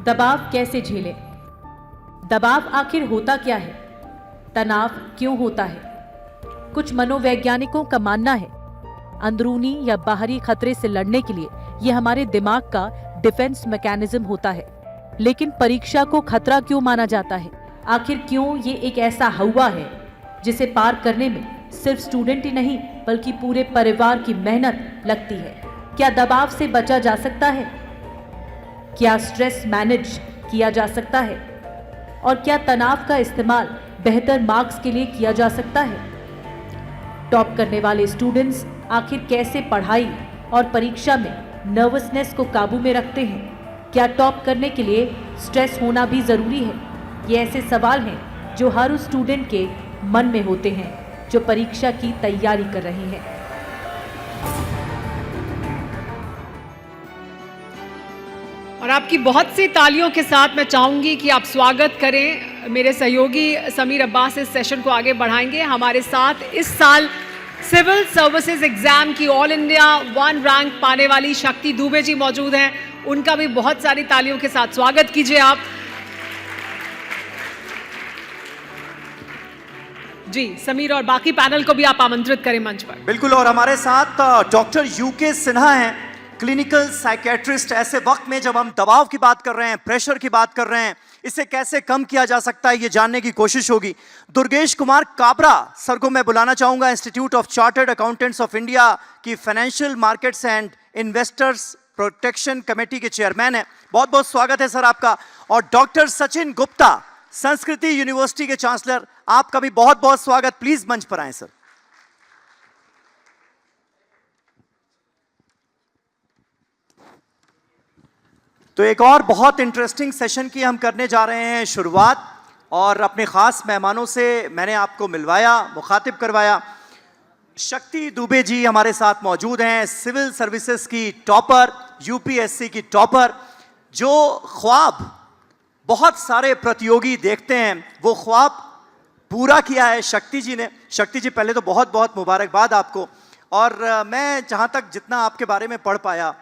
दबाव कैसे झेलें? दबाव आखिर होता क्या है? तनाव क्यों होता है? कुछ मनोवैज्ञानिकों का मानना है अंदरूनी या बाहरी खतरे से लड़ने के लिए यह हमारे दिमाग का डिफेंस मैकेनिज्म होता है। लेकिन परीक्षा को खतरा क्यों माना जाता है? आखिर क्यों ये एक ऐसा हवा है जिसे पार करने में सिर्फ स्टूडेंट ही नहीं बल्कि पूरे परिवार की मेहनत लगती है? क्या दबाव से बचा जा सकता है? क्या स्ट्रेस मैनेज किया जा सकता है? और क्या तनाव का इस्तेमाल बेहतर मार्क्स के लिए किया जा सकता है? टॉप करने वाले स्टूडेंट्स आखिर कैसे पढ़ाई और परीक्षा में नर्वसनेस को काबू में रखते हैं? क्या टॉप करने के लिए स्ट्रेस होना भी ज़रूरी है? ये ऐसे सवाल हैं जो हर उस स्टूडेंट के मन में होते हैं जो परीक्षा की तैयारी कर रहे हैं। और आपकी बहुत सी तालियों के साथ मैं चाहूंगी कि आप स्वागत करें। मेरे सहयोगी समीर अब्बास इस सेशन को आगे बढ़ाएंगे। हमारे साथ इस साल सिविल सर्विसेज एग्जाम की ऑल इंडिया 1 रैंक पाने वाली शक्ति दुबे जी मौजूद हैं। उनका भी बहुत सारी तालियों के साथ स्वागत कीजिए आप। जी समीर और बाकी पैनल को भी आप आमंत्रित करें मंच पर। बिल्कुल। और हमारे साथ डॉक्टर यूके सिन्हा हैं, क्लिनिकल साइकेट्रिस्ट। ऐसे वक्त में जब हम दबाव की बात कर रहे हैं, प्रेशर की बात कर रहे हैं, इसे कैसे कम किया जा सकता है ये जानने की कोशिश होगी। दुर्गेश कुमार काबरा सर को मैं बुलाना चाहूंगा, institute of chartered accountants of India की financial markets and investors protection committee के चेयरमैन है। बहुत बहुत स्वागत है सर आपका। और डॉक्टर सचिन गुप्ता, संस्कृति यूनिवर्सिटी के चांसलर, आपका भी बहुत बहुत स्वागत। प्लीज मंच पर आए सर। तो एक और बहुत इंटरेस्टिंग सेशन की हम करने जा रहे हैं शुरुआत, और अपने खास मेहमानों से मैंने आपको मिलवाया, मुखातिब करवाया। शक्ति दुबे जी हमारे साथ मौजूद हैं, सिविल सर्विसेज की टॉपर, यूपीएससी की टॉपर, जो ख्वाब बहुत सारे प्रतियोगी देखते हैं, वो ख्वाब पूरा किया है शक्ति जी ने। शक्ति जी पहले तो बहुत बहुत मुबारकबाद आपको। और मैं जहाँ तक जितना आपके बारे में पढ़ पाया,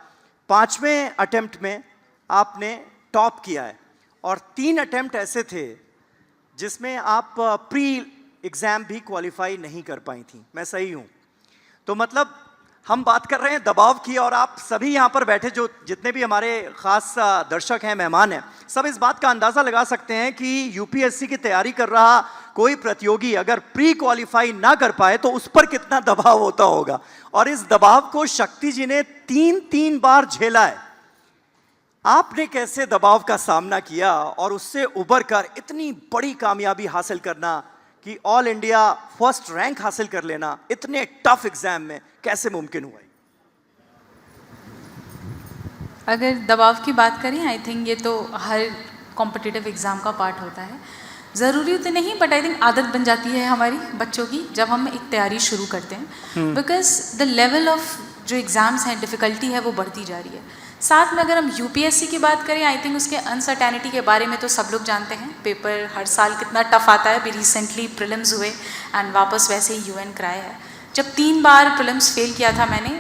5वें अटेम्प्ट में आपने टॉप किया है, और 3 अटेम्प्ट ऐसे थे जिसमें आप प्री एग्ज़ाम भी क्वालिफाई नहीं कर पाई थी। मैं सही हूँ? तो मतलब हम बात कर रहे हैं दबाव की, और आप सभी यहाँ पर बैठे जो जितने भी हमारे ख़ास दर्शक हैं, मेहमान हैं, सब इस बात का अंदाज़ा लगा सकते हैं कि यूपीएससी की तैयारी कर रहा कोई प्रतियोगी अगर प्री क्वालिफाई ना कर पाए तो उस पर कितना दबाव होता होगा। और इस दबाव को शक्ति जी ने 3 बार झेला है। आपने कैसे दबाव का सामना किया और उससे उबर कर इतनी बड़ी कामयाबी हासिल करना कि ऑल इंडिया फर्स्ट रैंक हासिल कर लेना इतने टफ एग्जाम में कैसे मुमकिन हुआ? अगर दबाव की बात करें, आई थिंक ये तो हर कॉम्पिटिटिव एग्ज़ाम का पार्ट होता है। ज़रूरी तो नहीं, बट आई थिंक आदत बन जाती है हमारी बच्चों की जब हम एक तैयारी शुरू करते हैं, बिकॉज द लेवल ऑफ जो एग्ज़ाम्स हैं, डिफ़िकल्टी है, वो बढ़ती जा रही है। साथ में अगर हम यूपीएससी की बात करें, आई थिंक उसके अनसर्टेनिटी के बारे में तो सब लोग जानते हैं। पेपर हर साल कितना टफ आता है। अभी रिसेंटली प्रीलिम्स हुए एंड वापस वैसे ही यूएन कराए है। जब 3 बार प्रीलिम्स फेल किया था मैंने,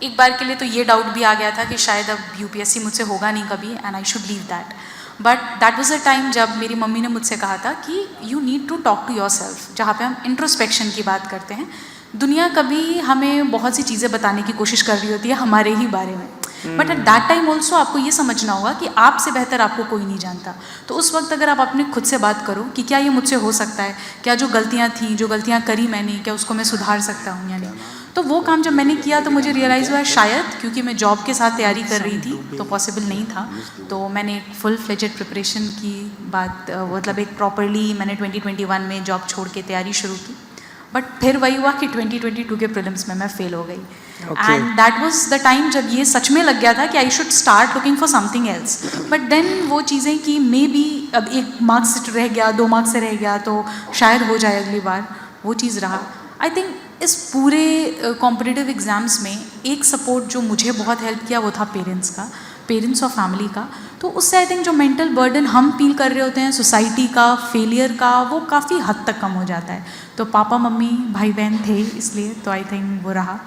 एक बार के लिए तो ये डाउट भी आ गया था कि शायद अब यूपीएससी मुझसे होगा नहीं कभी, and I should leave that. But that was a time जब मेरी मम्मी ने मुझसे कहा था कि you need to talk to your self, जहाँ पे हम इंट्रोस्पेक्शन की बात करते हैं। दुनिया कभी हमें बहुत सी चीज़ें बताने की कोशिश कर रही होती है हमारे ही बारे में, but at that time also आपको ये समझना होगा कि आपसे बेहतर आपको कोई नहीं जानता। तो उस वक्त अगर आप अपने खुद से बात करो कि क्या ये मुझसे हो सकता है, क्या जो गलतियाँ थी, जो गलतियाँ करी मैंने, क्या उसको मैं सुधार सकता हूँ या नहीं, तो वो काम जब मैंने किया तो मुझे रियलाइज़ हुआ शायद क्योंकि मैं जॉब के साथ तैयारी कर रही थी तो पॉसिबल नहीं था। तो मैंने एक फुल फ्लेजेड प्रिपरेशन की बात, मतलब एक प्रॉपरली मैंने 2021 में जॉब छोड़ के तैयारी शुरू की। बट फिर वही हुआ कि 2022 के प्रीलिम्स में मैं फेल हो गई, and that was the time जब ये सच में लग गया था कि I should start looking for something else. But then वो चीज़ें कि मे बी अब 1 मार्क्स रह गया, 2 मार्क्स से रह गया तो शायद हो जाए अगली बार, वो चीज़ रहा। आई थिंक इस पूरे कॉम्पिटिटिव एग्ज़ाम्स में एक सपोर्ट जो मुझे बहुत हेल्प किया वो था पेरेंट्स और फैमिली का। तो उससे आई थिंक जो मेंटल बर्डन हम फील कर रहे होते हैं सोसाइटी का, फेलियर का, वो काफ़ी हद तक कम हो जाता है। तो पापा मम्मी भाई बहन थे इसलिए, तो आई थिंक वो रहा।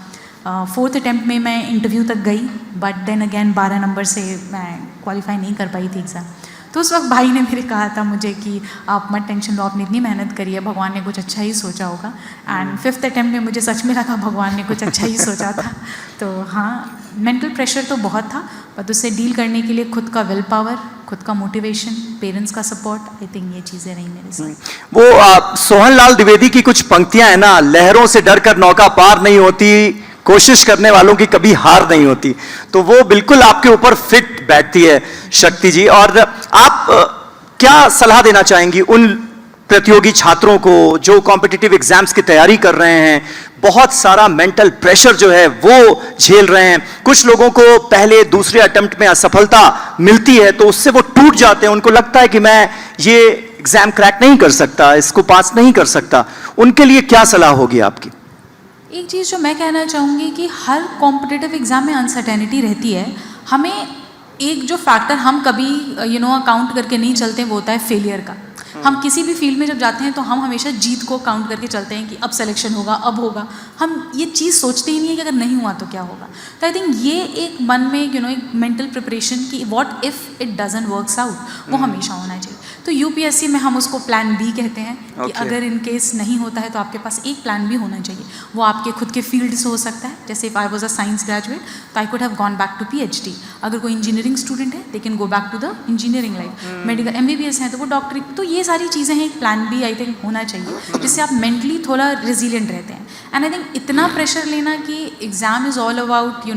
4th अटैम्प्ट में मैं इंटरव्यू तक गई, बट देन अगेन 12 नंबर से मैं क्वालिफाई नहीं कर पाई थी एग्ज़ाम। तो उस वक्त भाई ने मेरे कहा था मुझे कि आप मत टेंशन लो, आपने इतनी मेहनत करी है, भगवान ने कुछ अच्छा ही सोचा होगा। एंड 5th अटैम्प्ट में मुझे सच में लगा भगवान ने कुछ अच्छा ही सोचा था। तो हाँ, मेंटल प्रेशर तो बहुत था, बट उससे डील करने के लिए खुद का विल पावर, खुद का मोटिवेशन, पेरेंट्स का सपोर्ट, आई थिंक ये चीज़ें रही मेरे साथ। वो सोहन लाल द्विवेदी की कुछ पंक्तियां है ना, लहरों से डरकर नौका पार नहीं होती, कोशिश करने वालों की कभी हार नहीं होती, तो वो बिल्कुल आपके ऊपर फिट बैठती है शक्ति जी। और आप क्या सलाह देना चाहेंगी उन प्रतियोगी छात्रों को जो कॉम्पिटिटिव एग्जाम्स की तैयारी कर रहे हैं, बहुत सारा मेंटल प्रेशर जो है वो झेल रहे हैं, कुछ लोगों को पहले दूसरे अटेम्प्ट में असफलता मिलती है तो उससे वो टूट जाते हैं, उनको लगता है कि मैं ये एग्जाम क्रैक नहीं कर सकता, इसको पास नहीं कर सकता, उनके लिए क्या सलाह होगी आपकी? एक चीज़ जो मैं कहना चाहूँगी कि हर कॉम्पिटिटिव एग्ज़ाम में अनसर्टेनिटी रहती है। हमें एक जो फैक्टर हम कभी अकाउंट करके नहीं चलते वो होता है फेलियर का। हम किसी भी फील्ड में जब जाते हैं तो हम हमेशा जीत को काउंट करके चलते हैं कि अब सिलेक्शन होगा, अब होगा। हम ये चीज़ सोचते ही नहीं है कि अगर नहीं हुआ तो क्या होगा। तो आई थिंक ये एक मन में एक मेंटल प्रिपरेशन की what if it doesn't works out, वो हमेशा होना चाहिए। तो यूपीएससी में हम उसको प्लान बी कहते हैं कि अगर इन केस नहीं होता है तो आपके पास एक प्लान बी होना चाहिए। वो आपके खुद के फील्ड से हो सकता है, जैसे if I was a science graduate तो I could have gone back to PhD. अगर कोई इंजीनियरिंग स्टूडेंट है they can go back to the engineering life. Medical MBBS है तो वो डॉक्टरी। तो ये सारी चीज़ें हैं, एक प्लान बी आई थिंक होना चाहिए जिससे आप मेंटली थोड़ा रेजिलिएंट रहते हैं। एंड आई थिंक इतना प्रेशर लेना कि एग्ज़ाम इज़ ऑल अबाउट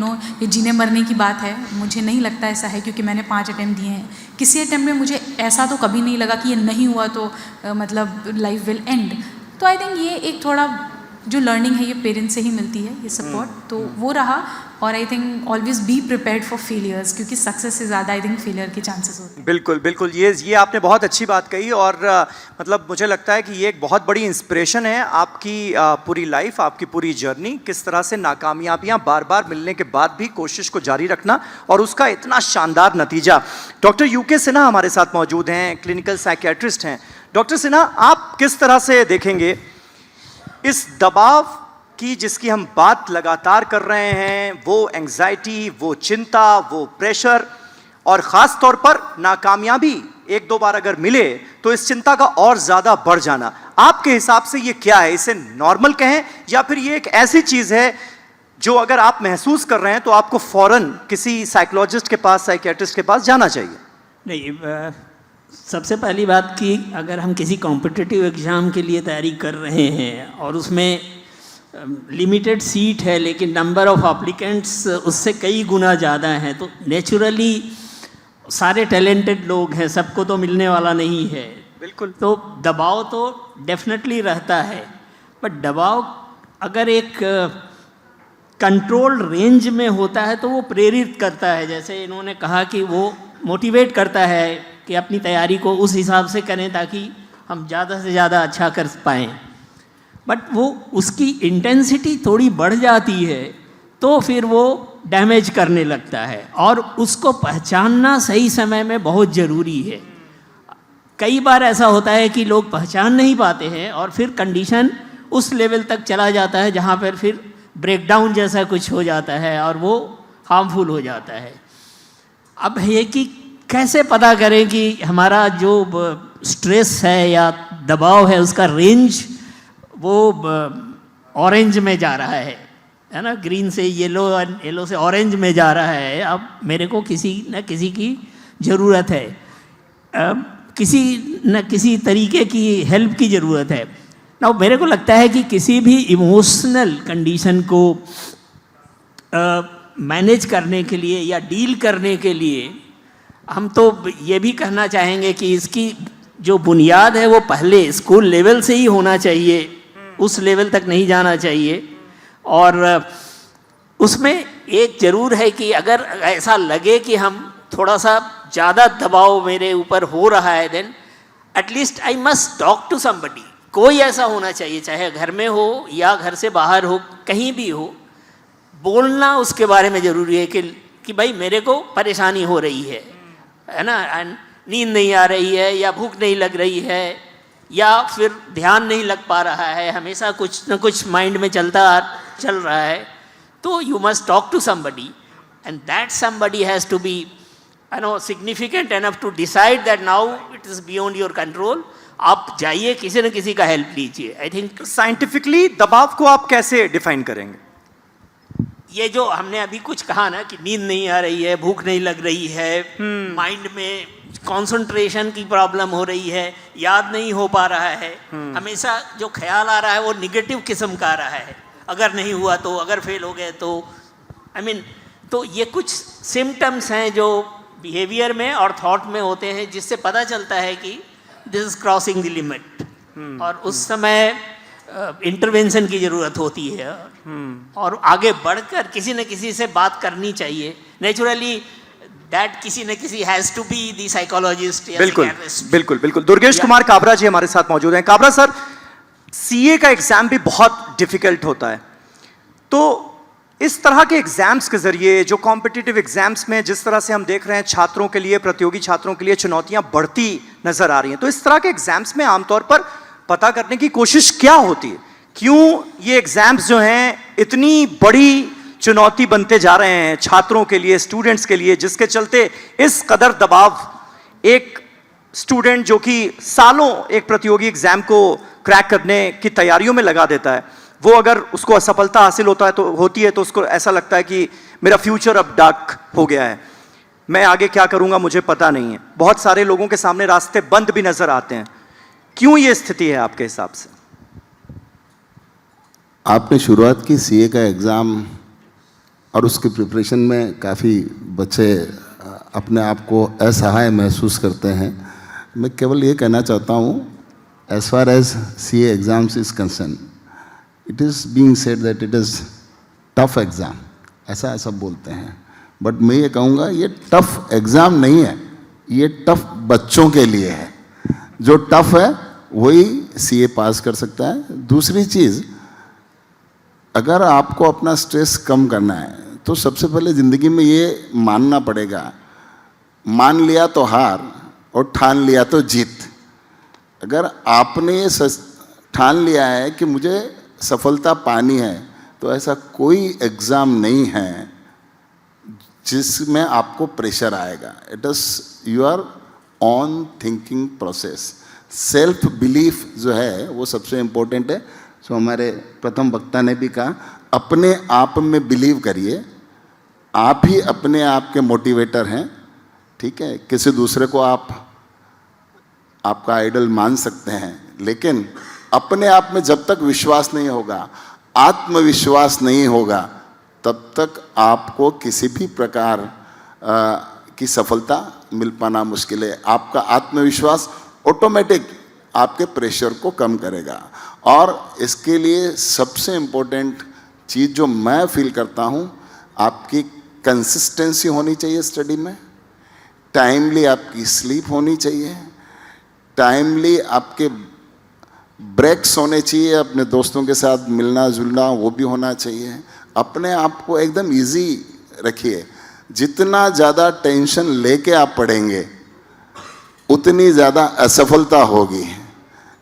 ये जीने मरने की बात है, मुझे नहीं लगता ऐसा है, क्योंकि मैंने 5 अटैम्प्ट दिए हैं। किसी अटैम्प्ट में मुझे ऐसा तो कभी नहीं लगा कि ये नहीं हुआ तो मतलब लाइफ विल एंड। तो आई थिंक ये एक थोड़ा जो लर्निंग है ये पेरेंट्स से ही मिलती है, ये सपोर्ट तो वो रहा। और I think always be prepared for failures, क्योंकि सक्सेस से ज़्यादा आई थिंक फेलियर के चांसेस होते हैं। बिल्कुल बिल्कुल, ये आपने बहुत अच्छी बात कही। और मतलब मुझे लगता है कि ये एक बहुत बड़ी इंस्पिरेशन है आपकी पूरी लाइफ, आपकी पूरी जर्नी, किस तरह से नाकामयाबियां बार बार मिलने के बाद भी कोशिश को जारी रखना और उसका इतना शानदार नतीजा। डॉक्टर यूके सिन्हा हमारे साथ मौजूद हैं, क्लिनिकल साइकियाट्रिस्ट हैं। डॉक्टर सिन्हा, आप किस तरह से देखेंगे इस दबाव की जिसकी हम बात लगातार कर रहे हैं, वो एंग्जाइटी, वो चिंता, वो प्रेशर, और ख़ास तौर पर नाकामयाबी 1-2 बार अगर मिले तो इस चिंता का और ज़्यादा बढ़ जाना, आपके हिसाब से ये क्या है? इसे नॉर्मल कहें या फिर ये एक ऐसी चीज़ है जो अगर आप महसूस कर रहे हैं तो आपको फ़ौरन किसी साइकोलॉजिस्ट के पास, साइकियाट्रिस्ट के पास जाना चाहिए? नहीं, सबसे पहली बात कि अगर हम किसी कॉम्पिटिटिव एग्ज़ाम के लिए तैयारी कर रहे हैं और उसमें लिमिटेड सीट है लेकिन नंबर ऑफ़ एप्लीकेंट्स उससे कई गुना ज़्यादा हैं, तो नेचुरली सारे टैलेंटेड लोग हैं, सबको तो मिलने वाला नहीं है। बिल्कुल। तो दबाव तो डेफिनेटली रहता है, बट दबाव अगर एक कंट्रोल रेंज में होता है तो वो प्रेरित करता है। जैसे इन्होंने कहा कि वो मोटिवेट करता है कि अपनी तैयारी को उस हिसाब से करें ताकि हम ज़्यादा से ज़्यादा अच्छा कर पाएँ। बट वो उसकी इंटेंसिटी थोड़ी बढ़ जाती है तो फिर वो डैमेज करने लगता है, और उसको पहचानना सही समय में बहुत ज़रूरी है। कई बार ऐसा होता है कि लोग पहचान नहीं पाते हैं और फिर कंडीशन उस लेवल तक चला जाता है जहाँ पर फिर ब्रेकडाउन जैसा कुछ हो जाता है और वो हार्मफुल हो जाता है। अब ये कि कैसे पता करें कि हमारा जो स्ट्रेस है या दबाव है उसका रेंज वो ऑरेंज में जा रहा है ना, ग्रीन से येलो और येलो से ऑरेंज में जा रहा है। अब मेरे को किसी न किसी की ज़रूरत है, किसी न किसी तरीके की हेल्प की ज़रूरत है ना। मेरे को लगता है कि किसी भी इमोशनल कंडीशन को मैनेज करने के लिए या डील करने के लिए हम तो ये भी कहना चाहेंगे कि इसकी जो बुनियाद है वो पहले स्कूल लेवल से ही होना चाहिए, उस लेवल तक नहीं जाना चाहिए। और उसमें एक ज़रूर है कि अगर ऐसा लगे कि हम थोड़ा सा ज़्यादा दबाव मेरे ऊपर हो रहा है, then at least I must talk to somebody. कोई ऐसा होना चाहिए, चाहे घर में हो या घर से बाहर हो, कहीं भी हो, बोलना उसके बारे में ज़रूरी है कि भाई मेरे को परेशानी हो रही है ना, नींद नहीं आ रही है या भूख नहीं लग रही है या फिर ध्यान नहीं लग पा रहा है, हमेशा कुछ न कुछ माइंड में चल रहा है, तो you must talk to somebody, and that somebody has to be, I know, significant enough to decide that now it is beyond your control. आप जाइए, किसी न किसी का हेल्प लीजिए. आई थिंक साइंटिफिकली दबाव को आप कैसे डिफाइन करेंगे? ये जो हमने अभी कुछ कहा ना कि नींद नहीं आ रही है, भूख नहीं लग रही है, माइंड में कंसंट्रेशन की प्रॉब्लम हो रही है, याद नहीं हो पा रहा है, हमेशा जो ख्याल आ रहा है वो निगेटिव किस्म का आ रहा है, अगर नहीं हुआ तो, अगर फेल हो गए तो, तो ये कुछ सिम्टम्स हैं जो बिहेवियर में और थॉट में होते हैं, जिससे पता चलता है कि this is crossing the limit, और उस समय इंटरवेंशन की ज़रूरत होती है, और आगे बढ़कर किसी न किसी से बात करनी चाहिए. नेचुरली दैट किसी न किसी has to be the psychologist. बिल्कुल बिल्कुल बिल्कुल. दुर्गेश कुमार काबरा जी हमारे साथ मौजूद हैं. काबरा सर, सीए का एग्जाम भी बहुत डिफिकल्ट होता है, तो इस तरह के एग्जाम्स के जरिए, जो कॉम्पिटिटिव एग्जाम्स में जिस तरह से हम देख रहे हैं छात्रों के लिए, प्रतियोगी छात्रों के लिए चुनौतियां बढ़ती नजर आ रही हैं, तो इस तरह के एग्जाम्स में आमतौर पर पता करने की कोशिश क्या होती है? क्यों ये एग्जाम्स जो हैं इतनी बड़ी चुनौती बनते जा रहे हैं छात्रों के लिए, स्टूडेंट्स के लिए, जिसके चलते इस कदर दबाव एक स्टूडेंट जो कि सालों एक प्रतियोगी एग्जाम को क्रैक करने की तैयारियों में लगा देता है, वो अगर उसको असफलता हासिल होती है तो उसको ऐसा लगता है कि मेरा फ्यूचर अब डार्क हो गया है, मैं आगे क्या करूंगा मुझे पता नहीं है. बहुत सारे लोगों के सामने रास्ते बंद भी नजर आते हैं. क्यों ये स्थिति है आपके हिसाब से? आपने शुरुआत की सीए का एग्ज़ाम और उसकी प्रिपरेशन में काफ़ी बच्चे अपने आप को असहाय महसूस करते हैं. मैं केवल ये कहना चाहता हूँ, as far as CA exams is concern, it is being said that it is tough exam, ऐसा सब बोलते हैं, बट मैं ये कहूँगा ये टफ एग्ज़ाम नहीं है, ये टफ बच्चों के लिए है. जो टफ है वही सीए पास कर सकता है. दूसरी चीज़, अगर आपको अपना स्ट्रेस कम करना है तो सबसे पहले ज़िंदगी में ये मानना पड़ेगा, मान लिया तो हार और ठान लिया तो जीत. अगर आपने ये ठान लिया है कि मुझे सफलता पानी है, तो ऐसा कोई एग्ज़ाम नहीं है जिसमें आपको प्रेशर आएगा. It is your on thinking process. Self belief जो है वो सबसे इम्पोर्टेंट है. सो हमारे प्रथम वक्ता ने भी कहा, अपने आप में बिलीव करिए, आप ही अपने आप के मोटिवेटर हैं. ठीक है, किसी दूसरे को आप आपका आइडल मान सकते हैं, लेकिन अपने आप में जब तक विश्वास नहीं होगा, आत्मविश्वास नहीं होगा, तब तक आपको किसी भी प्रकार की सफलता मिल पाना मुश्किल है. आपका आत्मविश्वास ऑटोमेटिक आपके प्रेशर को कम करेगा. और इसके लिए सबसे इम्पोर्टेंट चीज़ जो मैं फील करता हूँ, आपकी कंसिस्टेंसी होनी चाहिए स्टडी में, टाइमली आपकी स्लीप होनी चाहिए, टाइमली आपके ब्रेक्स होने चाहिए, अपने दोस्तों के साथ मिलना जुलना वो भी होना चाहिए. अपने आप को एकदम इजी रखिए. जितना ज़्यादा टेंशन लेके आप पढ़ेंगे उतनी ज़्यादा असफलता होगी.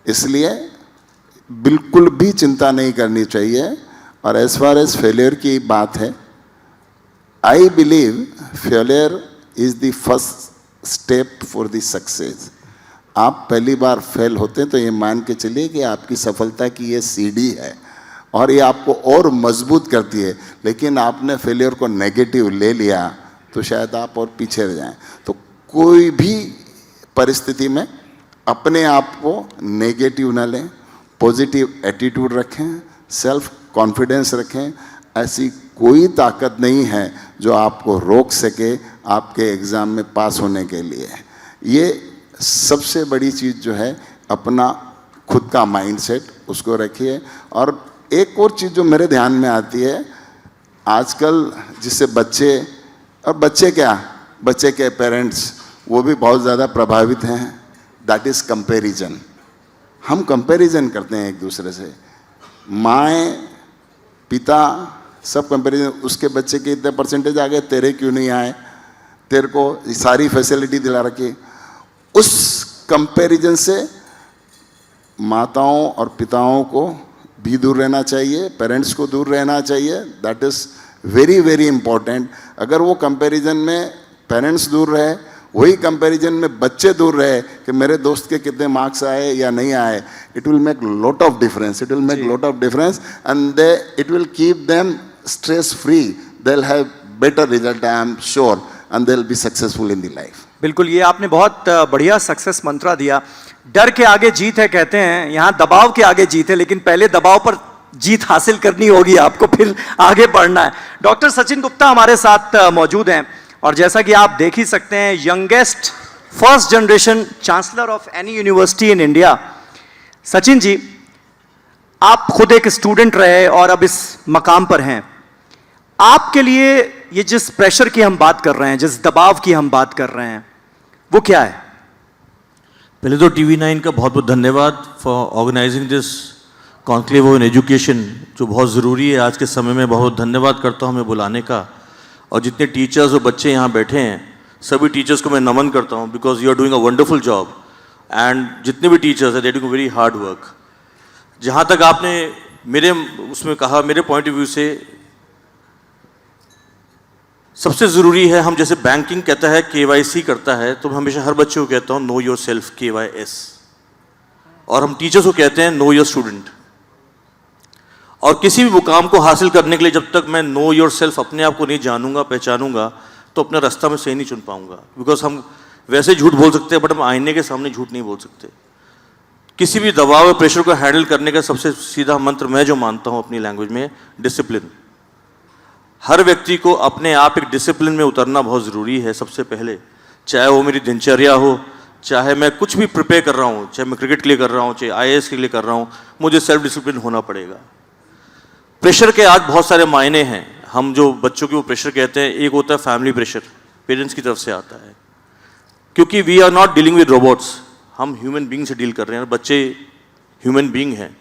इसलिए बिल्कुल भी चिंता नहीं करनी चाहिए. और एज फार एज फेलियर की बात है, I believe failure is the first step for the success. आप पहली बार फेल होते हैं तो ये मान के चलिए कि आपकी सफलता की ये सीढ़ी है और ये आपको और मजबूत करती है. लेकिन आपने फेलियर को नेगेटिव ले लिया तो शायद आप और पीछे रह जाएं. तो कोई भी परिस्थिति में अपने आप को नेगेटिव ना लें, पॉजिटिव एटीट्यूड रखें, सेल्फ कॉन्फिडेंस रखें. ऐसी कोई ताकत नहीं है जो आपको रोक सके आपके एग्ज़ाम में पास होने के लिए. ये सबसे बड़ी चीज़ जो है, अपना खुद का माइंडसेट उसको रखिए. और एक और चीज़ जो मेरे ध्यान में आती है, आजकल जिससे बच्चे के पेरेंट्स वो भी बहुत ज़्यादा प्रभावित हैं, दैट इज़ कंपैरिजन. हम कंपैरिजन करते हैं एक दूसरे से, माएँ पिता सब कंपैरिजन, उसके बच्चे के इतने परसेंटेज आ गए, तेरे क्यों नहीं आए, तेरे को सारी फैसिलिटी दिला रखी. उस कंपैरिजन से माताओं और पिताओं को भी दूर रहना चाहिए, पेरेंट्स को दूर रहना चाहिए. That is very very important. अगर वो कंपैरिजन में पेरेंट्स दूर रहे, वही कंपैरिजन में बच्चे दूर रहे कि मेरे दोस्त के कितने मार्क्स आए या नहीं आए, it will make lot of difference, it will make lot of difference and it will keep them stress free, they will have better result, I am sure, and they will be successful in the life. बिल्कुल, ये आपने बहुत बढ़िया success मंत्रा दिया। डर के आगे जीत है कहते हैं, यहाँ दबाव के आगे जीत है, लेकिन पहले दबाव पर जीत हासिल करनी होगी आपको, फिर आगे बढ़ना है। डॉक्टर सचिन गुप्ता हमारे साथ मौजूद हैं और जैसा कि आप देख ही सकते हैं, youngest first generation chancellor of any university in India. Sachin ji, आप खुद एक स्टूडेंट रहे और अब इस मकाम पर हैं। आपके लिए ये जिस प्रेशर की हम बात कर रहे हैं, जिस दबाव की हम बात कर रहे हैं, वो क्या है? पहले तो TV9 का बहुत बहुत धन्यवाद for organising this conclave on education, जो बहुत ज़रूरी है आज के समय में। बहुत धन्यवाद करता हूँ हमें बुलाने का, और जितने टीचर्स और बच्चे यहाँ बैठे हैं सभी टीचर्स को मैं नमन करता हूँ, because you are doing a wonderful job, and जितने भी टीचर्स हैं they doing very hard work. जहाँ तक आपने मेरे उसमें कहा, मेरे पॉइंट ऑफ व्यू से सबसे ज़रूरी है, हम जैसे बैंकिंग कहता है KYC करता है, तो मैं हमेशा हर बच्चे को कहता हूँ नो योर सेल्फ, KYS, और हम टीचर्स को कहते हैं नो योर स्टूडेंट। और किसी भी मुकाम को हासिल करने के लिए जब तक मैं नो योर सेल्फ अपने आप को नहीं जानूंगा, पहचानूंगा, तो अपना रास्ता में सही नहीं चुन पाऊंगा। बिकॉज हम वैसे झूठ बोल सकते हैं, बट हम आईने के सामने झूठ नहीं बोल सकते। किसी भी दबाव और प्रेशर को हैंडल करने का सबसे सीधा मंत्र मैं जो मानता हूँ अपनी लैंग्वेज में, डिसिप्लिन। हर व्यक्ति को अपने आप एक डिसिप्लिन में उतरना बहुत ज़रूरी है सबसे पहले, चाहे वो मेरी दिनचर्या हो, चाहे मैं कुछ भी प्रिपेयर कर रहा हूँ, चाहे मैं क्रिकेट के लिए कर रहा हूँ, चाहे IAS के लिए कर रहा हूँ, मुझे सेल्फ डिसिप्लिन होना पड़ेगा। प्रेशर के आज बहुत सारे मायने हैं। हम जो बच्चों की वो प्रेशर कहते हैं, एक होता है फैमिली प्रेशर, पेरेंट्स की तरफ से आता है, क्योंकि we are not dealing with robots, हम ह्यूमन बींग से डील कर रहे हैं, बच्चे ह्यूमन बींग हैं।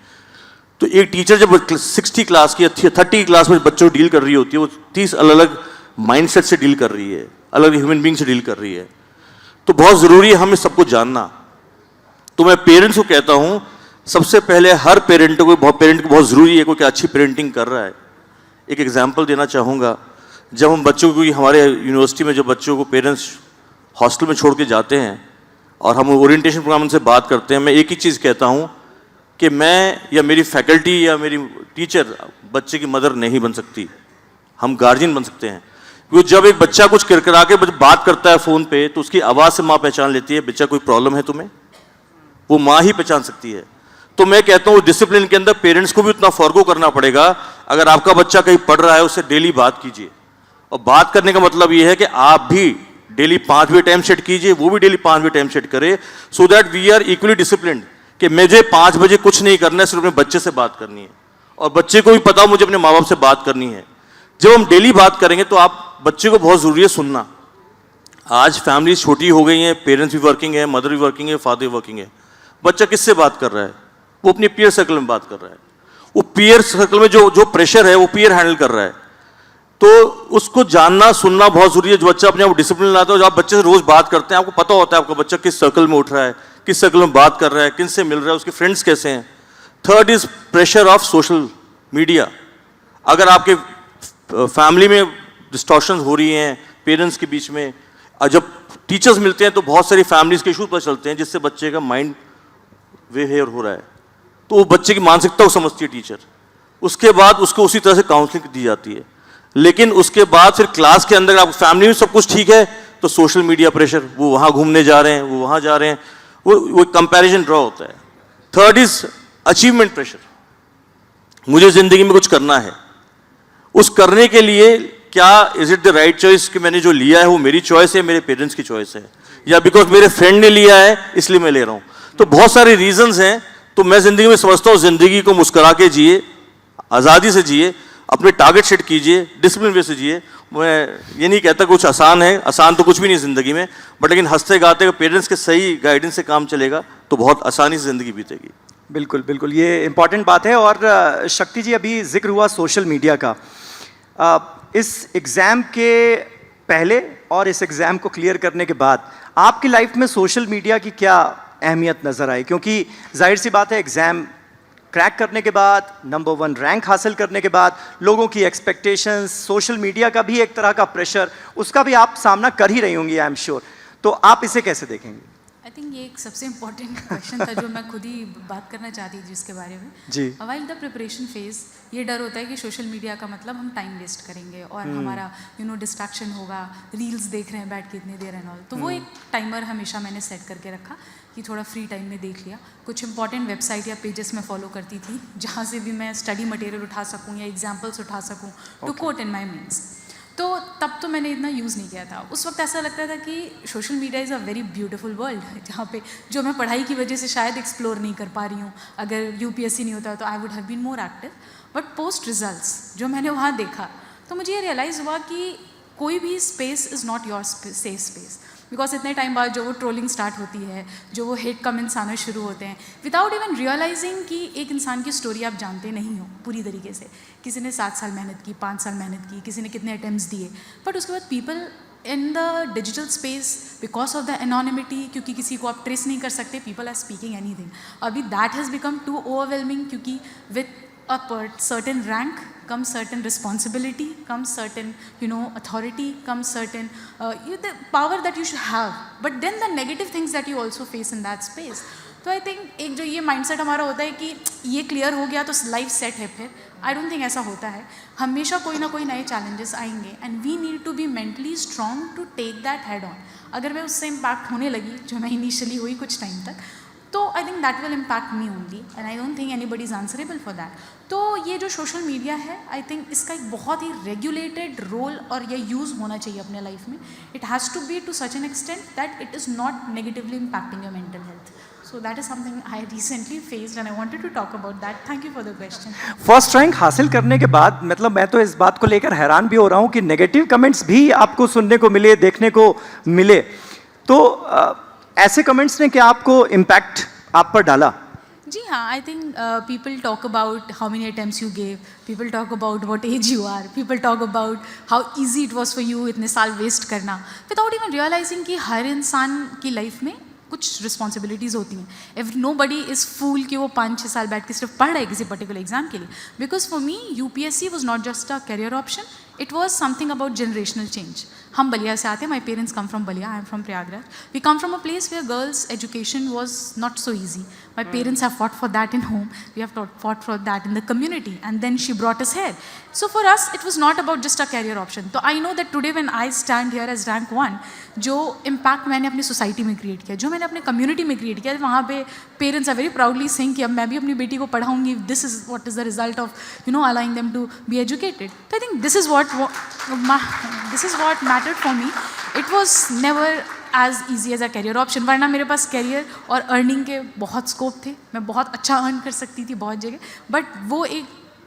तो एक टीचर जब 60 क्लास की 30 क्लास में बच्चों को डील कर रही होती है, वो 30 अलग अलग माइंडसेट से डील कर रही है, अलग ह्यूमन बींग से डील कर रही है। तो बहुत ज़रूरी है हमें सबको जानना। तो मैं पेरेंट्स को कहता हूँ, सबसे पहले हर पेरेंट को बहुत ज़रूरी है कोई अच्छी पेरेंटिंग कर रहा है। एक एग्जांपल देना चाहूँगा, जब हम बच्चों को, हमारे यूनिवर्सिटी में जब बच्चों को पेरेंट्स हॉस्टल में छोड़ के जाते हैं और हम ओरिएंटेशन प्रोग्राम उनसे बात करते हैं, मैं एक ही चीज़ कहता हूँ कि मैं या मेरी फैकल्टी या मेरी टीचर बच्चे की मदर नहीं बन सकती, हम गार्जियन बन सकते हैं। क्योंकि जब एक बच्चा कुछ किरकिरा के बात करता है फ़ोन पे, तो उसकी आवाज़ से माँ पहचान लेती है, बच्चा कोई प्रॉब्लम है तुम्हें, वो माँ ही पहचान सकती है। तो मैं कहता हूँ डिसिप्लिन के अंदर पेरेंट्स को भी उतना फॉरगो करना पड़ेगा। अगर आपका बच्चा कहीं पढ़ रहा है, उससे डेली बात कीजिए, और बात करने का मतलब ये है कि आप भी डेली 5 बजे टाइम सेट कीजिए, वो भी डेली 5 बजे टाइम सेट करे, so that we are equally disciplined कि मुझे 5 बजे कुछ नहीं करना है, सिर्फ अपने बच्चे से बात करनी है, और बच्चे को भी पता हो मुझे अपने माँ बाप से बात करनी है। जब हम डेली बात करेंगे तो आप बच्चे को बहुत ज़रूरी है सुनना। आज फैमिली छोटी हो गई हैं, पेरेंट्स भी वर्किंग है, मदर भी वर्किंग है, फादर भी वर्किंग है, बच्चा किससे बात कर रहा है? वो अपने पीयर सर्कल में बात कर रहा है। वो पीयर सर्कल में जो प्रेशर है वो पीयर हैंडल कर रहा है। तो उसको जानना सुनना बहुत जरूरी है। जो बच्चा अपने आप डिसिप्लिन लाता है, जो आप बच्चे से रोज बात करते हैं, आपको पता होता है आपका बच्चा किस सर्कल में उठ रहा है, किस सर्कल में बात कर रहा है, किन से मिल रहा है, उसके फ्रेंड्स कैसे हैं। Third is pressure of social media. अगर आपके फैमिली में डिस्टॉर्शन हो रही हैं पेरेंट्स के बीच में, जब टीचर्स मिलते हैं तो बहुत सारी फैमिलीज के इशूज पता चलते हैं, जिससे बच्चे का माइंड वेहेयर हो रहा है, तो वो बच्चे की मानसिकता को समझती है टीचर। उसके बाद उसको उसी तरह से काउंसलिंग दी जाती है। लेकिन उसके बाद फिर क्लास के अंदर आप फैमिली में सब कुछ ठीक है, तो सोशल मीडिया प्रेशर, वो वहाँ घूमने जा रहे हैं, वो वहाँ जा रहे हैं, वो कंपैरिजन ड्रॉ होता है। Third is achievement pressure. मुझे जिंदगी में कुछ करना है, उस करने के लिए क्या is it the right choice कि मैंने जो लिया है वो मेरी चॉइस है, मेरे पेरेंट्स की चॉइस है, या बिकॉज मेरे फ्रेंड ने लिया है इसलिए मैं ले रहा हूँ। तो बहुत सारे रीजंस हैं। तो मैं जिंदगी में समझता हूँ जिंदगी को मुस्कुरा के जिए, आज़ादी से जिए, अपने टारगेट सेट कीजिए, डिसिप्लिन वे से जिए। मैं ये नहीं कहता कुछ आसान है, आसान तो कुछ भी नहीं ज़िंदगी में, बट लेकिन हंसते गाते पेरेंट्स के सही गाइडेंस से काम चलेगा तो बहुत आसानी से ज़िंदगी बीतेगी। बिल्कुल बिल्कुल, ये इंपॉर्टेंट बात है। और शक्ति जी, अभी जिक्र हुआ सोशल मीडिया का। इस एग्ज़ाम के पहले और इस एग्ज़ाम को क्लियर करने के बाद आपकी लाइफ में सोशल मीडिया की क्या अहमियत नज़र आई? क्योंकि जाहिर सी बात है एग्ज़ाम क्रैक करने के बाद, नंबर 1 रैंक हासिल करने के बाद, लोगों की एक्सपेक्टेशंस, सोशल मीडिया का भी एक तरह का प्रेशर, उसका भी आप सामना कर ही रही होंगी, आई एम श्योर। तो आप इसे कैसे देखेंगे? आई थिंक ये एक सबसे इम्पॉर्टेंट क्वेश्चन था जो मैं खुद ही बात करना चाहती थी जिसके बारे में। जी। व्हाइल द प्रिपरेशन फेज ये डर होता है कि सोशल मीडिया का मतलब हम टाइम वेस्ट करेंगे और हमारा डिस्ट्रैक्शन होगा, रील्स देख रहे हैं बैठ के इतनी देर एंड ऑल। तो वो एक टाइमर हमेशा मैंने सेट करके रखा कि थोड़ा फ्री टाइम में देख लिया। कुछ इंपॉर्टेंट वेबसाइट या पेजेस मैं फॉलो करती थी जहाँ से भी मैं स्टडी मटेरियल उठा सकूँ या एग्जाम्पल्स उठा सकूँ to quote in my means. तो तब तो मैंने इतना यूज़ नहीं किया था। उस वक्त ऐसा लगता था कि social media is a very beautiful world जहाँ पे जो मैं पढ़ाई की वजह से शायद एक्सप्लोर नहीं कर पा रही हूँ। अगर यूपीएससी नहीं होता तो I would have been more active. But post results जो मैंने वहाँ देखा तो मुझे ये रियलाइज़ हुआ कि कोई भी space is not your safe space. Because इतने टाइम बाद जो वो ट्रोलिंग स्टार्ट होती है, जो वो हेट कमेंट्स आना शुरू होते हैं विदाउट इवन रियलाइजिंग कि एक इंसान की स्टोरी आप जानते नहीं हो पूरी तरीके से। किसी ने 7 साल मेहनत की, 5 साल मेहनत की, किसी ने कितने अटेम्प्ट्स दिए, बट उसके बाद people in the digital space because of the anonymity, क्योंकि किसी को आप ट्रेस नहीं कर सकते, पीपल आर स्पीकिंग एनीथिंग। अभी that has become too overwhelming क्योंकि with a certain rank comes certain responsibility, comes certain authority, comes certain the power that you should have, but then the negative things that you also face in that space. तो I think एक जो ये mindset हमारा होता है कि ये clear हो गया तो लाइफ सेट है, फिर आई डोंट थिंक ऐसा होता है। हमेशा कोई ना कोई नए चैलेंजेस आएंगे and we need to be mentally strong to take that head on. अगर मैं उससे इम्पैक्ट होने लगी जो मैं इनिशियली हुई कुछ टाइम तक, तो I think that will impact me only and I don't think anybody is answerable for that. तो ये जो सोशल मीडिया है आई थिंक इसका एक बहुत ही रेगुलेटेड रोल और ये यूज़ होना चाहिए अपने लाइफ में। It has to be to such an extent that it is not negatively impacting your mental health. So that is something I recently faced and I wanted to talk about that. Thank you for the question. First rank हासिल करने के बाद मतलब मैं तो इस बात को लेकर हैरान भी हो रहा हूँ कि नेगेटिव कमेंट्स भी आपको सुनने को मिले, देखने को मिले। तो ऐसे कमेंट्स ने क्या आपको इम्पैक्ट आप पर डाला? जी हाँ, I think people talk about how many attempts you gave, people talk about what age you are, people talk about how easy it was for you इतने साल वेस्ट करना, विदाउट इवन रियलाइजिंग कि हर इंसान की लाइफ में कुछ responsibilities होती हैं। इफ नो बडी इज़ फूल कि वो 5-6 साल बैठ के सिर्फ पढ़ रहा है किसी पर्टिकुलर एग्जाम के लिए। Because for me UPSC was not just a career option, it was something about generational change. हम बलिया से आते हैं, my parents come from Ballia, I am from Prayagraj. We come from a place where girls education was not so easy. My parents have fought for that in home, we have fought for that in the community and then she brought us here. So for us it was not about just a career option. तो I know that today when I stand here as rank 1, जो impact मैंने अपनी society में create किया, जो मैंने अपने community में क्रिएट किया, वहाँ पे parents are very proudly saying कि अब मैं भी अपनी बेटी को पढ़ाऊंगी, this is what is the result of allowing them to be educated. तो I think this is what mattered for me. It was never as easy as a career option, वरना मेरे पास करियर और अर्निंग के बहुत scope थे, मैं बहुत अच्छा अर्न कर सकती थी बहुत जगह, बट वो एक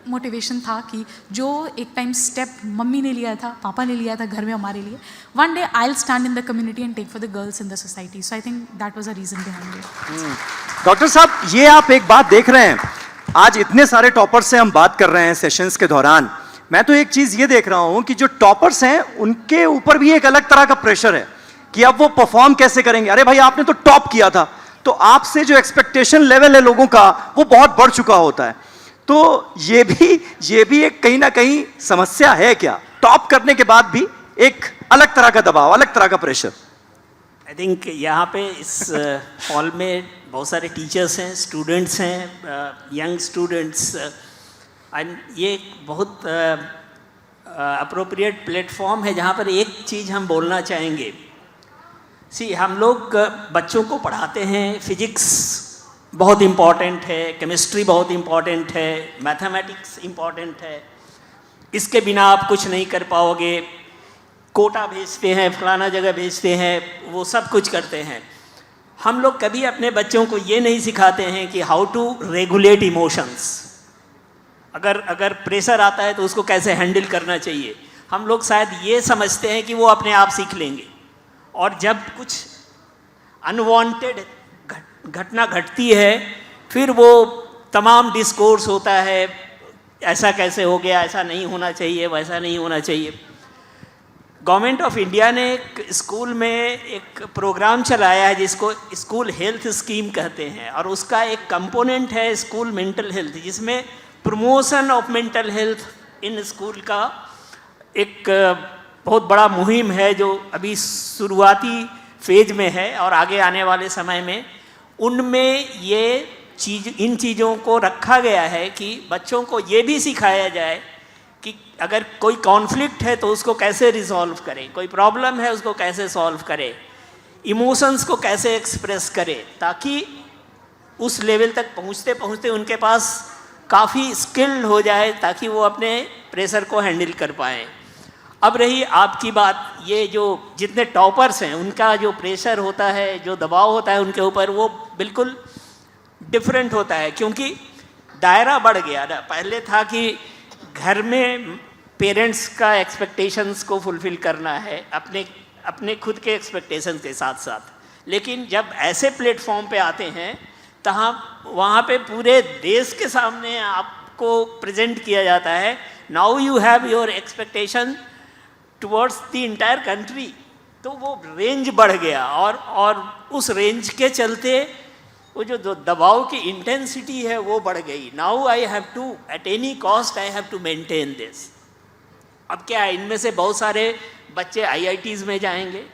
मोटिवेशन था कि जो एक टाइम स्टेप मम्मी ने लिया था, पापा ने लिया था घर में हमारे लिए, one day I will stand in the community and take for the girls in the society. So I think that was a reason behind it. Doctor साहब, ये आप एक बात देख रहे हैं, आज इतने सारे टॉपर्स से हम बात कर रहे हैं सेशंस के दौरान, मैं तो एक चीज ये देख रहा हूं कि जो टॉपर्स हैं उनके ऊपर भी एक अलग तरह का प्रेशर है कि अब वो परफॉर्म कैसे करेंगे। अरे भाई, आपने तो टॉप किया था, तो आपसे जो एक्सपेक्टेशन लेवल है लोगों का वो बहुत बढ़ चुका होता है। तो ये भी एक कहीं ना कहीं समस्या है क्या, टॉप करने के बाद भी एक अलग तरह का दबाव, अलग तरह का प्रेशर? आई थिंक यहाँ पे इस हॉल में बहुत सारे टीचर्स हैं, स्टूडेंट्स हैं, यंग स्टूडेंट्स, एंड ये एक बहुत अप्रोप्रिएट प्लेटफॉर्म है जहाँ पर एक चीज़ हम बोलना चाहेंगे। हम लोग बच्चों को पढ़ाते हैं, फिजिक्स बहुत इम्पॉर्टेंट है, केमिस्ट्री बहुत इम्पॉर्टेंट है, मैथमेटिक्स इम्पॉर्टेंट है, इसके बिना आप कुछ नहीं कर पाओगे। कोटा भेजते हैं, फलाना जगह भेजते हैं, वो सब कुछ करते हैं। हम लोग कभी अपने बच्चों को ये नहीं सिखाते हैं कि हाउ टू रेगुलेट इमोशंस। अगर प्रेशर आता है तो उसको कैसे हैंडल करना चाहिए। हम लोग शायद ये समझते हैं कि वो अपने आप सीख लेंगे, और जब कुछ अनवांटेड घटना घटती है फिर वो तमाम डिस्कोर्स होता है, ऐसा कैसे हो गया, ऐसा नहीं होना चाहिए, वैसा नहीं होना चाहिए। गवर्नमेंट ऑफ इंडिया ने एक स्कूल में एक प्रोग्राम चलाया है जिसको स्कूल हेल्थ स्कीम कहते हैं, और उसका एक कंपोनेंट है स्कूल मेंटल हेल्थ, जिसमें promotion of mental health in school का एक बहुत बड़ा मुहिम है जो अभी शुरुआती फेज में है, और आगे आने वाले समय में उनमें इन चीज़ों को रखा गया है कि बच्चों को ये भी सिखाया जाए कि अगर कोई कॉन्फ्लिक्ट है तो उसको कैसे रिजॉल्व करें, कोई प्रॉब्लम है उसको कैसे सॉल्व करें, इमोशंस को कैसे एक्सप्रेस करें, ताकि उस लेवल तक पहुंचते पहुंचते उनके पास काफ़ी स्किल्ड हो जाए ताकि वो अपने प्रेशर को हैंडल कर पाएँ। अब रही आपकी बात, ये जो जितने टॉपर्स हैं उनका जो प्रेशर होता है, जो दबाव होता है उनके ऊपर, वो बिल्कुल डिफरेंट होता है, क्योंकि दायरा बढ़ गया ना। पहले था कि घर में पेरेंट्स का एक्सपेक्टेशंस को फुलफ़िल करना है अपने खुद के एक्सपेक्टेशंस के साथ साथ, लेकिन जब ऐसे प्लेटफॉर्म पे आते हैं तहाँ वहाँ पे पूरे देश के सामने आपको प्रेजेंट किया जाता है, now you have your expectation towards the entire country. तो वो रेंज बढ़ गया, और उस रेंज के चलते वो जो दबाव की इंटेंसिटी है वो बढ़ गई। Now I have to at any cost I have to maintain this. अब क्या है, इनमें से बहुत सारे बच्चे IITs में जाएंगे,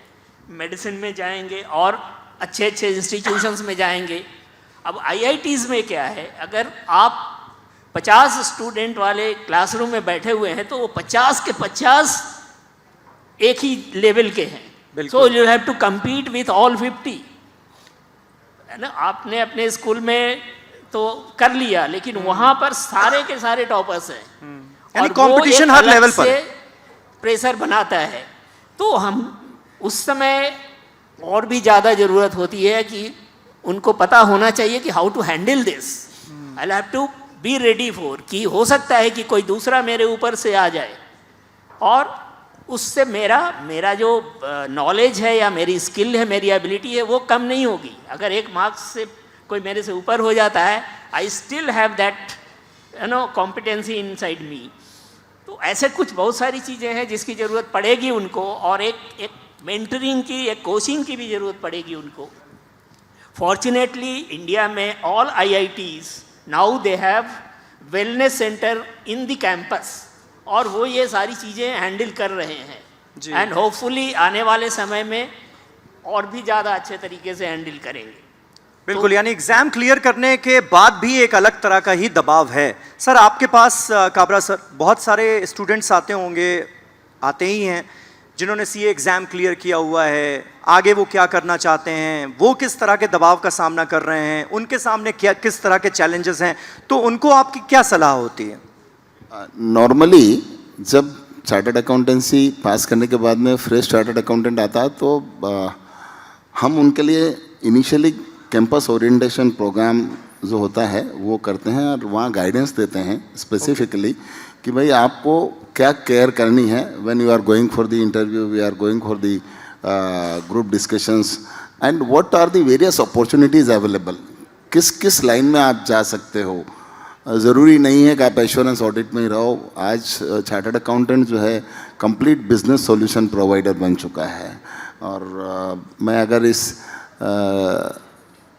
मेडिसिन में जाएंगे और अच्छे अच्छे इंस्टीट्यूशंस में जाएंगे। अब IITs में क्या है, अगर आप 50 स्टूडेंट वाले क्लासरूम में बैठे हुए हैं तो वो 50 के 50 एक ही लेवल के हैं, so you have to compete with all 50, है ना। आपने अपने स्कूल में तो कर लिया, लेकिन वहां पर सारे के सारे टॉपर्स हैं, यानी कंपटीशन हर लेवल पर प्रेशर बनाता है। तो हम उस समय और भी ज़्यादा ज़रूरत होती है कि उनको पता होना चाहिए कि how to handle this, I have to be ready for, कि हो सकता है कि कोई दूसरा मेरे ऊपर से आ जाए और उससे मेरा जो नॉलेज है या मेरी स्किल है, मेरी एबिलिटी है, वो कम नहीं होगी। अगर एक मार्क्स से कोई मेरे से ऊपर हो जाता है, I still have that competency inside me. तो ऐसे कुछ बहुत सारी चीज़ें हैं जिसकी ज़रूरत पड़ेगी उनको, और एक मेंटरिंग की, एक कोचिंग की भी ज़रूरत पड़ेगी उनको। फॉर्चुनेटली इंडिया में all IITs now they have wellness centre in the campus, और वो ये सारी चीज़ें हैंडल कर रहे हैं, एंड होपफुली आने वाले समय में और भी ज़्यादा अच्छे तरीके से हैंडल करेंगे। बिल्कुल, यानी एग्जाम क्लियर करने के बाद भी एक अलग तरह का ही दबाव है। सर आपके पास काबरा सर, बहुत सारे स्टूडेंट्स आते होंगे, आते ही हैं, जिन्होंने CA एग्ज़ाम क्लियर किया हुआ है, आगे वो क्या करना चाहते हैं, वो किस तरह के दबाव का सामना कर रहे हैं, उनके सामने क्या किस तरह के चैलेंजेस हैं, तो उनको आपकी क्या सलाह होती है? नॉर्मली जब चार्टर्ड अकाउंटेंसी पास करने के बाद में फ्रेश चार्टर्ड अकाउंटेंट आता है तो हम उनके लिए इनिशियली कैंपस ओरिएंटेशन प्रोग्राम जो होता है वो करते हैं, और वहाँ गाइडेंस देते हैं स्पेसिफिकली कि भाई आपको क्या केयर करनी है when you are going for the interview, we are going for the group discussions, and what are the various opportunities available, किस किस लाइन में आप जा सकते हो। ज़रूरी नहीं है कि आप एश्योरेंस ऑडिट में ही रहो। आज चार्टर्ड अकाउंटेंट जो है कंप्लीट बिजनेस सॉल्यूशन प्रोवाइडर बन चुका है, और मैं अगर इस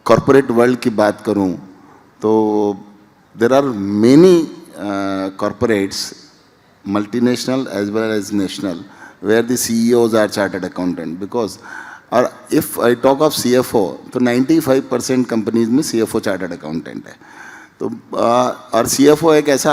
कॉरपोरेट वर्ल्ड की बात करूं तो there are many corporates, multinational as well as national, where the CEOs are chartered accountant, because और if I talk of CFO तो 95% कंपनीज में CFO चार्टर्ड अकाउंटेंट है। तो और CFO एक ऐसा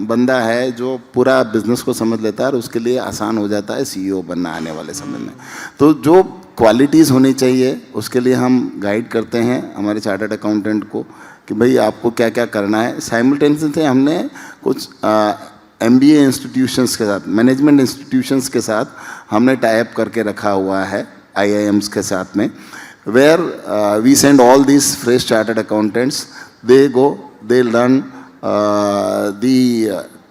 बंदा है जो पूरा बिजनेस को समझ लेता है, और उसके लिए आसान हो जाता है CEO बनना आने वाले समय में। तो जो क्वालिटीज़ होनी चाहिए उसके लिए हम गाइड करते हैं हमारे चार्टर्ड अकाउंटेंट को कि भाई आपको क्या क्या करना है। साइमल्टेनियसली हमने कुछ MBA इंस्टीट्यूशंस के साथ, मैनेजमेंट इंस्टीट्यूशंस के साथ हमने टाइप करके रखा हुआ है IIMs के साथ में, where we send all these fresh chartered accountants, they go, they learn the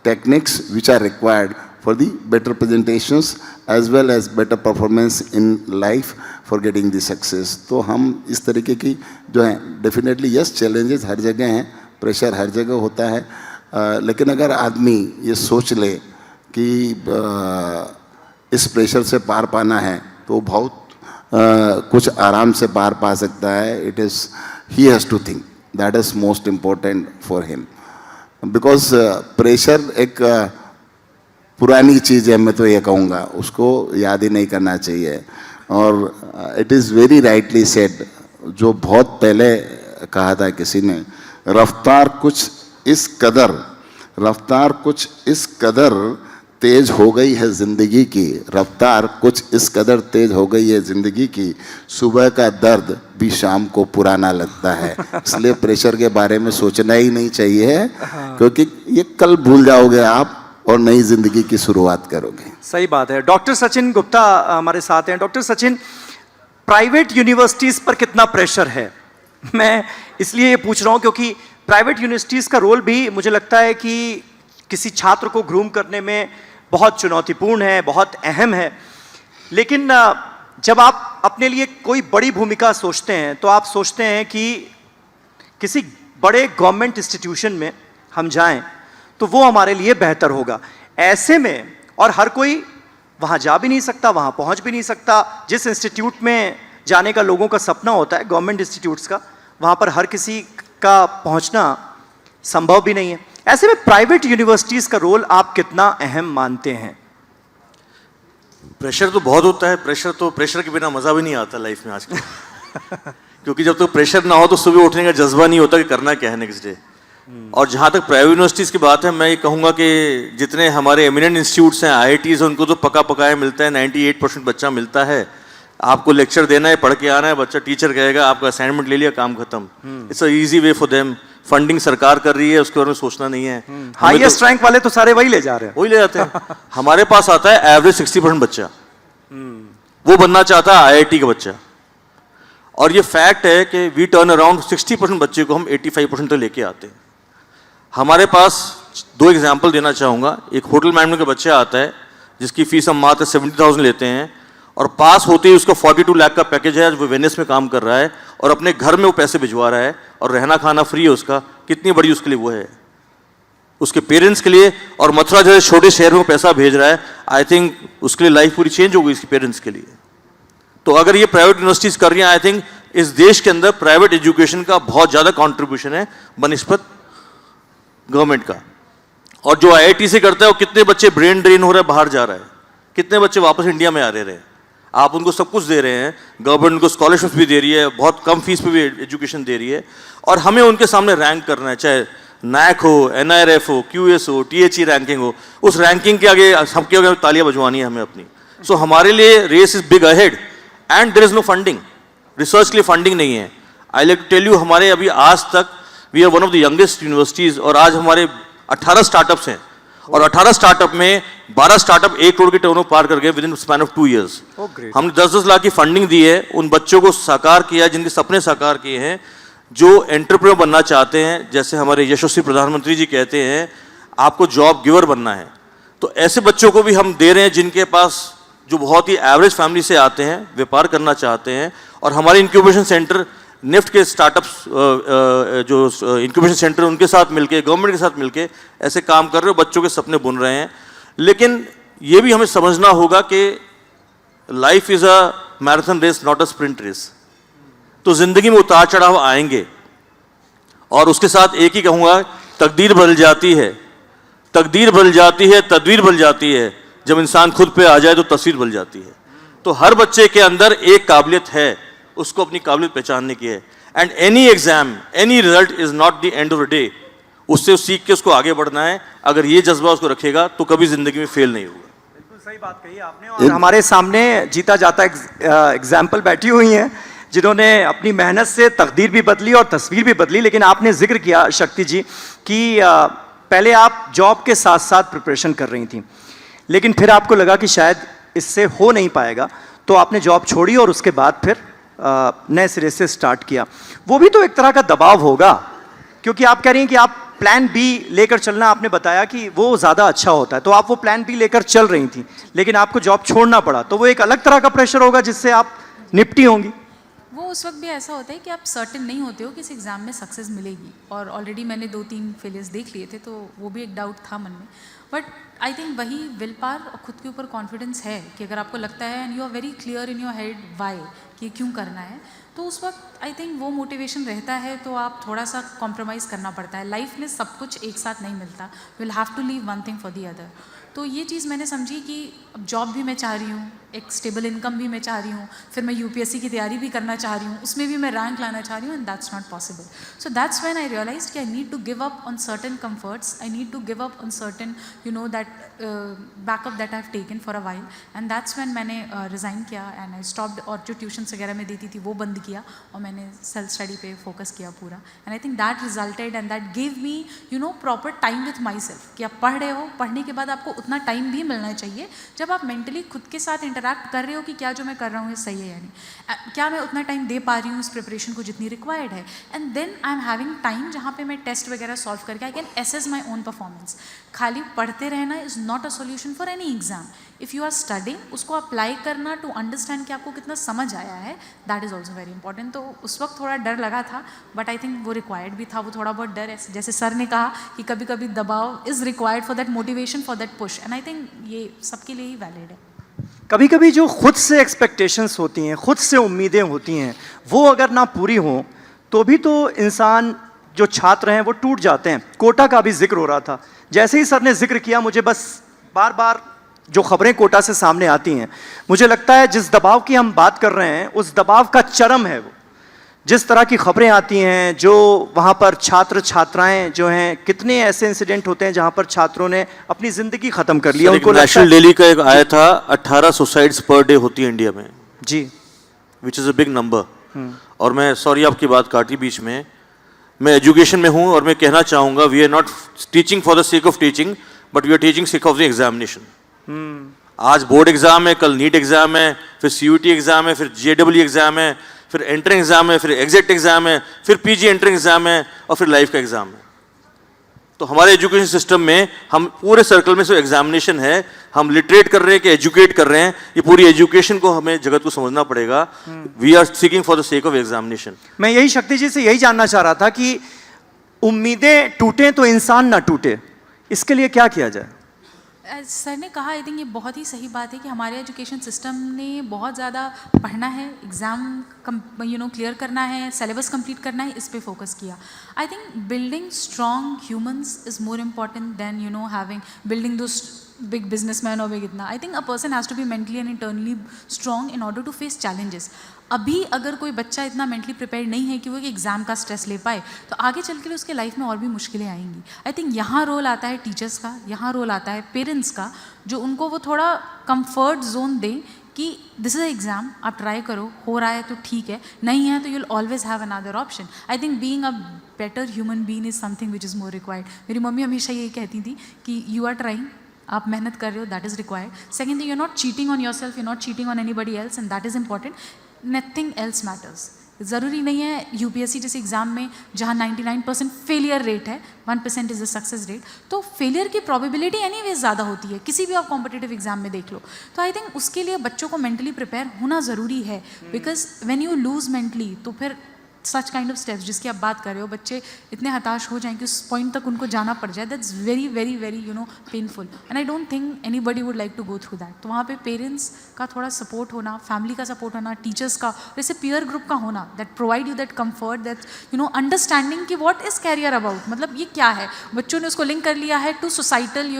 techniques which are required for the better presentations as well as better performance in life for getting the success. तो हम इस तरीके की जो है definitely yes, challenges हर जगह हैं, pressure हर जगह होता है, लेकिन अगर आदमी ये सोच ले कि इस प्रेशर से पार पाना है तो बहुत कुछ आराम से पार पा सकता है. It is he has to think, that is most important for him. Because pressure एक पुरानी चीज़ है, मैं तो ये कहूँगा, उसको याद ही नहीं करना चाहिए. और it is very rightly said, जो बहुत पहले कहा था किसी ने, रफ्तार कुछ इस कदर तेज हो गई है ज़िंदगी की, रफ्तार कुछ इस कदर तेज हो गई है ज़िंदगी की, सुबह का दर्द भी शाम को पुराना लगता है. इसलिए प्रेशर के बारे में सोचना ही नहीं चाहिए, क्योंकि ये कल भूल जाओगे आप और नई ज़िंदगी की शुरुआत करोगे. सही बात है. डॉक्टर सचिन गुप्ता हमारे साथ हैं. डॉक्टर सचिन, प्राइवेट यूनिवर्सिटीज़ पर कितना प्रेशर है? मैं इसलिए ये पूछ रहा हूँ क्योंकि प्राइवेट यूनिवर्सिटीज़ का रोल भी मुझे लगता है कि किसी छात्र को ग्रूम करने में बहुत चुनौतीपूर्ण है, बहुत अहम है. लेकिन जब आप अपने लिए कोई बड़ी भूमिका सोचते हैं तो आप सोचते हैं कि किसी बड़े गवर्नमेंट इंस्टीट्यूशन में हम जाएं तो वो हमारे लिए बेहतर होगा. ऐसे में, और हर कोई वहाँ जा भी नहीं सकता, वहाँ पहुँच भी नहीं सकता. जिस इंस्टीट्यूट में जाने का लोगों का सपना होता है, गवर्नमेंट इंस्टीट्यूट्स का, वहाँ पर हर किसी का पहुँचना संभव भी नहीं है. ऐसे में प्राइवेट यूनिवर्सिटीज़ का रोल आप कितना अहम मानते हैं? प्रेशर तो बहुत होता है. प्रेशर के बिना मज़ा भी नहीं आता लाइफ में आजकल. क्योंकि जब तक प्रेशर ना हो तो सुबह उठने का जज्बा नहीं होता कि करना क्या है नेक्स्ट डे. और जहाँ तक प्राइवेट यूनिवर्सिटीज़ की बात है, मैं ये कहूँगा कि जितने हमारे एमिनेंट इंस्टीट्यूट्स हैं, IITs हैं, उनको तो पका पकाया मिलता है. 98% बच्चा मिलता है. आपको लेक्चर देना है, पढ़ के आना है, बच्चा टीचर कहेगा आपका असाइनमेंट ले लिया, काम खत्म. It's a easy way for them. Funding सरकार कर रही है, उसके बारे में सोचना नहीं है. हाईएस्ट रैंक वाले तो सारे वही ले जा रहे हैं. वही ले जाते हैं. हमारे पास आता है एवरेज 60% बच्चा, वो बनना चाहता है IIT का बच्चा. और ये फैक्ट है कि वी टर्न अराउंड 60% बच्चे को हम 85% तक लेके आते हैं. हमारे पास 2 एग्जाम्पल देना चाहूँगा. एक होटल मैनेजमेंट का बच्चा आता है जिसकी फीस हम मात्र 70,000 लेते हैं, और पास होते ही उसका 42 लाख का पैकेज है. वो वेनिस में काम कर रहा है और अपने घर में वो पैसे भिजवा रहा है और रहना खाना फ्री है उसका. कितनी बड़ी उसके लिए वो है, उसके पेरेंट्स के लिए. और मथुरा जैसे छोटे शहर में वो पैसा भेज रहा है. आई थिंक उसके लिए लाइफ पूरी चेंज हो गई उसके पेरेंट्स के लिए. तो अगर ये प्राइवेट यूनिवर्सिटीज़ कर रही हैं, आई थिंक इस देश के अंदर प्राइवेट एजुकेशन का बहुत ज़्यादा कॉन्ट्रीब्यूशन है बनिस्बत गवर्नमेंट का. और जो IIT से करता है, वो कितने बच्चे ब्रेन ड्रेन हो रहा है, बाहर जा रहा है, कितने बच्चे वापस इंडिया में आ रहे हैं. आप उनको सब कुछ दे रहे हैं, गवर्नमेंट उनको स्कॉलरशिप भी दे रही है, बहुत कम फीस पे भी एजुकेशन दे रही है. और हमें उनके सामने रैंक करना है, चाहे NAC हो, NIRF हो, QS हो, THE रैंकिंग हो. उस रैंकिंग के आगे सबके आगे तालियां बजवानी है हमें अपनी. सो हमारे लिए race is big ahead and there is no funding. Research के लिए फंडिंग नहीं है. I like to tell you, हमारे अभी आज तक we are one of the youngest universities, और आज हमारे 18 स्टार्टअप्स हैं. और 18 स्टार्टअप में 12 स्टार्टअप 1 करोड़ के टर्नओवर पार कर गए with in span of 2 years. हमने 10-10 लाख की फंडिंग दी है. उन बच्चों को साकार किया जिनके सपने साकार किए हैं, जो एंटरप्रेन्योर बनना चाहते हैं. जैसे हमारे यशस्वी प्रधानमंत्री जी कहते हैं, आपको जॉब गिवर बनना है. तो ऐसे बच्चों को भी हम दे रहे हैं जिनके पास, जो बहुत ही एवरेज फैमिली से आते हैं, व्यापार करना चाहते हैं. और हमारे इंक्यूबेशन सेंटर, निफ्ट के स्टार्टअप्स जो इंक्यूबेशन सेंटर, उनके साथ मिलके, गवर्नमेंट के साथ मिलके ऐसे काम कर रहे हो, बच्चों के सपने बुन रहे हैं. लेकिन ये भी हमें समझना होगा कि life is a marathon race, not a sprint race. तो ज़िंदगी में उतार चढ़ाव आएंगे, और उसके साथ एक ही कहूँगा, तकदीर बदल जाती है. तकदीर बदल जाती है, तदबीर बदल जाती है. जब इंसान खुद पे आ जाए तो तस्वीर बदल जाती है. तो हर बच्चे के अंदर एक काबिलियत है, उसको अपनी काबिलियत पहचानने की है. And any exam, any result is not the end of the day. उससे सीख के उसको आगे बढ़ना है. अगर ये जज्बा उसको रखेगा तो कभी जिंदगी में फेल नहीं होगा. बिल्कुल सही बात कही आपने. और हमारे सामने जीता जाता एग्जाम्पल बैठी हुई हैं जिन्होंने अपनी मेहनत से तकदीर भी बदली और तस्वीर भी बदली. लेकिन आपने जिक्र किया शक्ति जी कि पहले आप जॉब के साथ साथ प्रिपरेशन कर रही थी, लेकिन फिर आपको लगा कि शायद इससे हो नहीं पाएगा, तो आपने जॉब छोड़ी और उसके बाद फिर नए सिरे से स्टार्ट किया. वो भी तो एक तरह का दबाव होगा, क्योंकि आप कह रही हैं कि आप प्लान बी लेकर चलना, आपने बताया कि वो ज़्यादा अच्छा होता है, तो आप वो प्लान बी लेकर चल रही थी, लेकिन आपको जॉब छोड़ना पड़ा, तो वो एक अलग तरह का प्रेशर होगा जिससे आप निपटी होंगी. वो उस वक्त भी ऐसा होता है कि आप सर्टेन नहीं होते हो कि इस एग्ज़ाम में सक्सेस मिलेगी, और ऑलरेडी मैंने 2-3 फेलियर्स देख लिए थे, तो वो भी एक डाउट था मन में। बट आई थिंक वही विल पावर और खुद के ऊपर कॉन्फिडेंस है कि अगर आपको लगता है and you are very clear in your head why कि क्यों करना है, तो उस वक्त आई थिंक वो मोटिवेशन रहता है, तो आप थोड़ा सा कॉम्प्रोमाइज़ करना पड़ता है। लाइफ में सब कुछ एक साथ नहीं मिलता, will have to leave one thing for the other. तो ये चीज़ मैंने समझी कि अब जॉब भी मैं चाह रही हूँ, एक स्टेबल इनकम भी मैं चाह रही हूँ, फिर मैं यूपीएससी की तैयारी भी करना चाह रही हूँ, उसमें भी मैं रैंक लाना चाह रही हूँ, and that's not possible. So that's when I realised कि I need to give up on certain comforts, I need to give up on certain that backup that I have taken for a while, and that's when मैंने resign किया and I stopped, और जो tuitions वगैरह में देती थी वो बंद किया, और मैंने सेल्फ स्टडी पे फोकस किया पूरा। And I think that resulted and that give me proper time with my self, कि आप पढ़ रहे हो, पढ़ने के बाद आपको उतना टाइम भी मिलना चाहिए जब आप मेंटली खुद के साथ इंटरैक्ट कर रहे हो कि क्या जो मैं कर रहा हूँ ये सही है या नहीं, क्या मैं उतना टाइम दे पा रही हूँ इस प्रिपरेशन को जितनी रिक्वायर्ड है, and then I am having time जहाँ पे मैं टेस्ट वगैरह सॉल्व करके I can assess my own performance. खाली पढ़ते रहना is not a solution for any exam. If you are studying, उसको अप्लाई करना टू अंडरस्टैंड कि आपको कितना समझ आया है, that is also very important. तो उस वक्त थोड़ा डर लगा था, बट आई थिंक वो रिक्वायर्ड भी था, वो थोड़ा बहुत डर, जैसे सर ने कहा कि कभी कभी दबाव is required for that motivation, for that push, and I think ये सबके लिए ही वैलिड है। कभी कभी जो खुद से एक्सपेक्टेशंस होती हैं, खुद से उम्मीदें होती हैं, वो अगर ना पूरी हों तो भी तो इंसान, जो छात्र हैं वो टूट जाते हैं। कोटा का भी जिक्र हो रहा था, जैसे ही सर ने जिक्र किया, मुझे बस बार बार जो खबरें कोटा से सामने आती हैं, मुझे लगता है जिस दबाव की हम बात कर रहे हैं उस दबाव का चरम है वो। जिस तरह की खबरें आती हैं, जो वहाँ पर छात्र छात्राएं जो हैं, कितने ऐसे इंसिडेंट होते हैं जहाँ पर छात्रों ने अपनी ज़िंदगी ख़त्म कर लिया। उनको नेशनल डेली का एक आया था, 18 सुसाइड्स पर डे होती है इंडिया में जी, which is a big number. और मैं सॉरी आपकी बात काटी बीच में, मैं एजुकेशन में हूँ और मैं कहना चाहूँगा, we are not teaching for the sake of teaching, but we are teaching sake of the examination. आज बोर्ड एग्जाम है, कल नीट एग्जाम है, फिर CUT एग्जाम है, फिर JEE एग्जाम है, फिर एंट्रेंस एग्जाम है, फिर एग्जिट एग्जाम है, फिर PG एंट्रेंस एग्जाम है, और फिर लाइफ का एग्जाम है। तो हमारे एजुकेशन सिस्टम में हम पूरे सर्कल में जो एग्जामिनेशन है, हम लिटरेट कर रहे हैं कि एजुकेट कर रहे हैं, ये पूरी एजुकेशन को हमें जगत को समझना पड़ेगा। We are seeking for the sake of examination. मैं यही शक्ति जी से यही जानना चाह रहा था कि उम्मीदें टूटें तो इंसान ना टूटे, इसके लिए क्या किया जाए? सर ने कहा, आई थिंक ये बहुत ही सही बात है कि हमारे एजुकेशन सिस्टम ने बहुत ज़्यादा पढ़ना है, एग्ज़ाम क्लियर करना है, सिलेबस कंप्लीट करना है, इस पे फोकस किया। I think building strong humans is more important than having building those big businessman or big इतना। I think a person has to be mentally and internally strong in order to face challenges। अभी अगर कोई बच्चा इतना mentally prepare नहीं है कि वो एक एग्ज़ाम का स्ट्रेस ले पाए, तो आगे चल के उसके लाइफ में और भी मुश्किलें आएंगी। आई थिंक यहाँ रोल आता है टीचर्स का, यहाँ रोल आता है पेरेंट्स का, जो उनको वो थोड़ा कंफर्ट जोन दें कि दिस इज़ अ एग्ज़ाम, आप ट्राई करो, हो रहा है तो ठीक है, नहीं है तो you will always have another option. I think being a better human being is something which is more required. मेरी मम्मी हमेशा यही कहती थी कि यू आर ट्राइंग, आप मेहनत कर रहे हो, that is required. Second thing, you are not cheating on yourself, you are not cheating on anybody else, and that is important. Nothing else matters. ज़रूरी नहीं है यूपीएससी जैसे एग्ज़ाम में जहाँ 99% फेलियर रेट है, 1% इज़ द सक्सेस रेट, तो failure की probability anyways ज़्यादा होती है, किसी भी आप कॉम्पिटिटिव एग्जाम में देख लो। तो आई थिंक उसके लिए बच्चों को मेंटली प्रिपेयर होना ज़रूरी है, because when you lose mentally, तो फिर सच काइंड ऑफ स्टेप्स जिसकी आप बात कर रहे हो, बच्चे इतने हताश हो जाएं कि उस पॉइंट तक उनको जाना पड़ जाए, that's very very very painful, and I don't think anybody would like to go through that. तो वहाँ पे पेरेंट्स का थोड़ा सपोर्ट होना, फैमिली का सपोर्ट होना, टीचर्स का, जैसे पीयर ग्रुप का होना, that provide you that comfort, that understanding कि व्हाट इज़ कैरियर अबाउट, मतलब ये क्या है। बच्चों ने उसको लिंक कर लिया है टू सोसाइटल,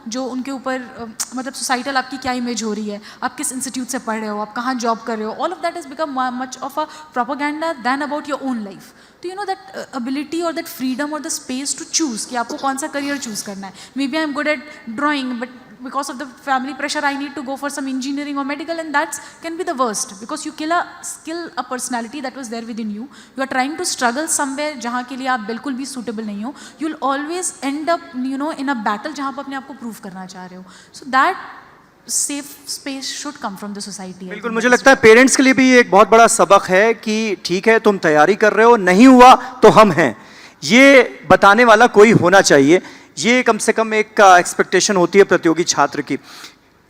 जो उनके ऊपर मतलब सोसाइटल आपकी क्या इमेज हो रही है, आप किस इंस्टीट्यूट से पढ़ रहे हो, आप कहाँ जॉब कर रहे हो, all of that is become much of a propaganda than about your own life. तो दैट एबिलिटी और दैट फ्रीडम और द स्पेस टू चूज कि आपको कौन सा करियर चूज करना है। Maybe I am good at drawing, but because of the family pressure I need to go for some engineering or medical, and that can be the worst because you kill a personality that was there within you. You are trying to struggle somewhere जहाँ के लिए आप बिल्कुल भी suitable नहीं हो. You will always end up in a battle जहाँ आप अपने आप को prove करना चाह रहे हो. So that safe space should come from the society. बिल्कुल, मुझे लगता है पेरेंट्स के लिए भी एक बहुत बड़ा सबक है कि ठीक है तुम तैयारी कर रहे हो, नहीं हुआ तो हम हैं, ये बताने वाला कोई होना चाहिए. ये कम से कम एक एक्सपेक्टेशन होती है प्रतियोगी छात्र की.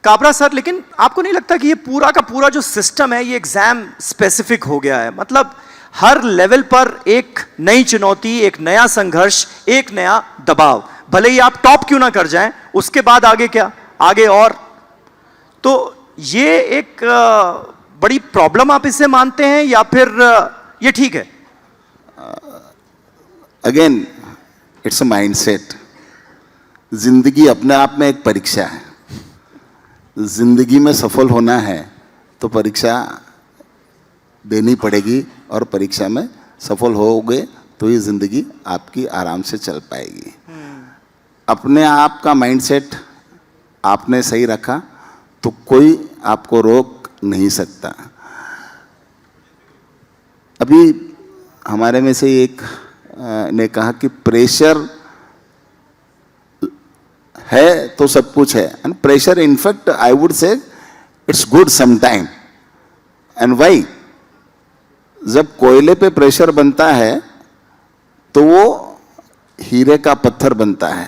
काबरा सर, लेकिन आपको नहीं लगता कि ये पूरा का पूरा जो सिस्टम है ये एग्जाम स्पेसिफिक हो गया है? मतलब हर लेवल पर एक नई चुनौती, एक नया संघर्ष, एक नया दबाव, भले ही आप टॉप क्यों ना कर जाएं, उसके बाद आगे क्या, आगे और। तो ये एक बड़ी प्रॉब्लम आप इसे मानते हैं या फिर ये ठीक है? Again it's a mindset. जिंदगी अपने आप में एक परीक्षा है। जिंदगी में सफल होना है तो परीक्षा देनी पड़ेगी, और परीक्षा में सफल होगे तो ये जिंदगी आपकी आराम से चल पाएगी। अपने आप का माइंडसेट आपने सही रखा तो कोई आपको रोक नहीं सकता। अभी हमारे में से एक ने कहा कि प्रेशर है तो सब कुछ है, and pressure in fact I would say it's good sometime. And why? जब कोयले पे प्रेशर बनता है तो वो हीरे का पत्थर बनता है,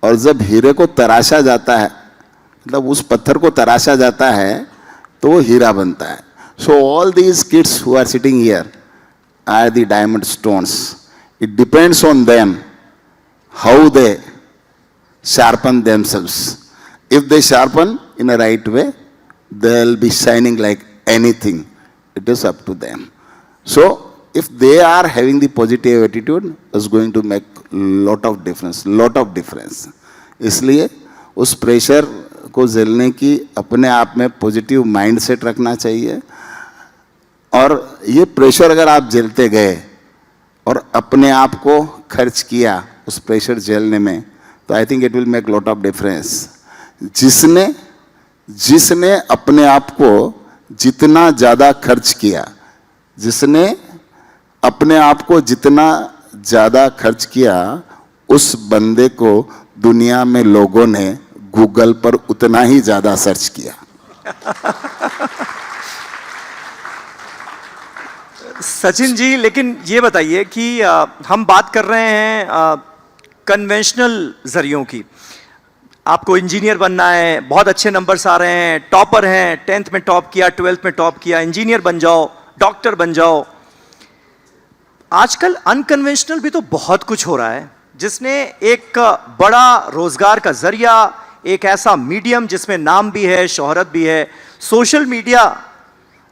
और जब हीरे को तराशा जाता है, मतलब उस पत्थर को तराशा जाता है तो वो हीरा बनता है। So all these kids who are sitting here are the diamond stones. It depends on them how they sharpen themselves. If they sharpen in a right way, they'll be shining like anything. It is up to them. So, if they are having the positive attitude, it's going to make lot of difference. इसलिए उस pressure को झेलने की अपने आप में positive mindset रखना चाहिए, और ये प्रेशर अगर आप झेलते गए और अपने आप को खर्च किया उस प्रेशर झेलने में, तो I think it will make lot of difference. जिसने अपने आप को जितना ज़्यादा खर्च किया, जिसने अपने आप को जितना ज़्यादा खर्च किया, उस बंदे को दुनिया में लोगों ने गूगल पर उतना ही ज़्यादा सर्च किया। सचिन जी, लेकिन ये बताइए कि हम बात कर रहे हैं कन्वेंशनल जरियों की। आपको इंजीनियर बनना है, बहुत अच्छे नंबर्स आ रहे हैं, टॉपर हैं, 10th में टॉप किया, 12th में टॉप किया, इंजीनियर बन जाओ, डॉक्टर बन जाओ। आजकल अनकन्वेंशनल भी तो बहुत कुछ हो रहा है, जिसने एक बड़ा रोजगार का जरिया, एक ऐसा मीडियम जिसमें नाम भी है, शोहरत भी है, सोशल मीडिया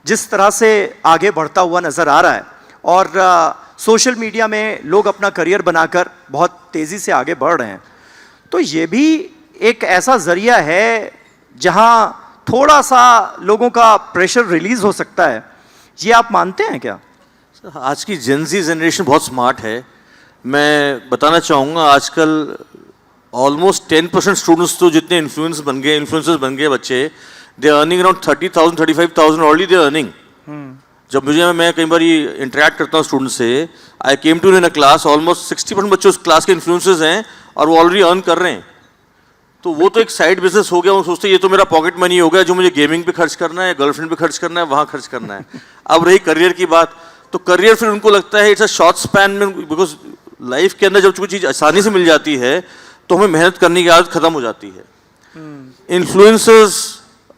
जिस तरह से आगे बढ़ता हुआ नजर आ रहा है, और सोशल मीडिया में लोग अपना करियर बनाकर बहुत तेजी से आगे बढ़ रहे हैं। तो ये भी एक ऐसा जरिया है जहां थोड़ा सा लोगों का प्रेशर रिलीज हो सकता है। ये आप मानते हैं क्या? आज की जेनजी जनरेशन बहुत स्मार्ट है। मैं बताना चाहूँगा, आजकल ऑलमोस्ट 10% स्टूडेंट्स तो जितने इन्फ्लुएंसर्स बन गए बच्चे, they are earning around 30,000 35,000 already they earning. जब मैं कई बार इंटरेक्ट करता हूँ स्टूडेंट से, I came to in a class, almost 60% बच्चे उस क्लास के इन्फ्लुएंसर्स हैं और वो ऑलरेडी अर्न कर रहे हैं। तो वो तो एक साइड बिजनेस हो गया। वो सोचते हैं ये तो मेरा पॉकेट मनी हो गया, जो मुझे गेमिंग पे खर्च करना है, गर्लफ्रेंड पे खर्च करना है, वहाँ खर्च करना है। अब रही करियर की बात, तो करियर फिर उनको लगता है इट्स अ शॉर्ट स्पैन में, बिकॉज लाइफ के अंदर जब कोई चीज़ आसानी से मिल जाती है तो हमें मेहनत करने की आदत खत्म हो जाती है। Influencers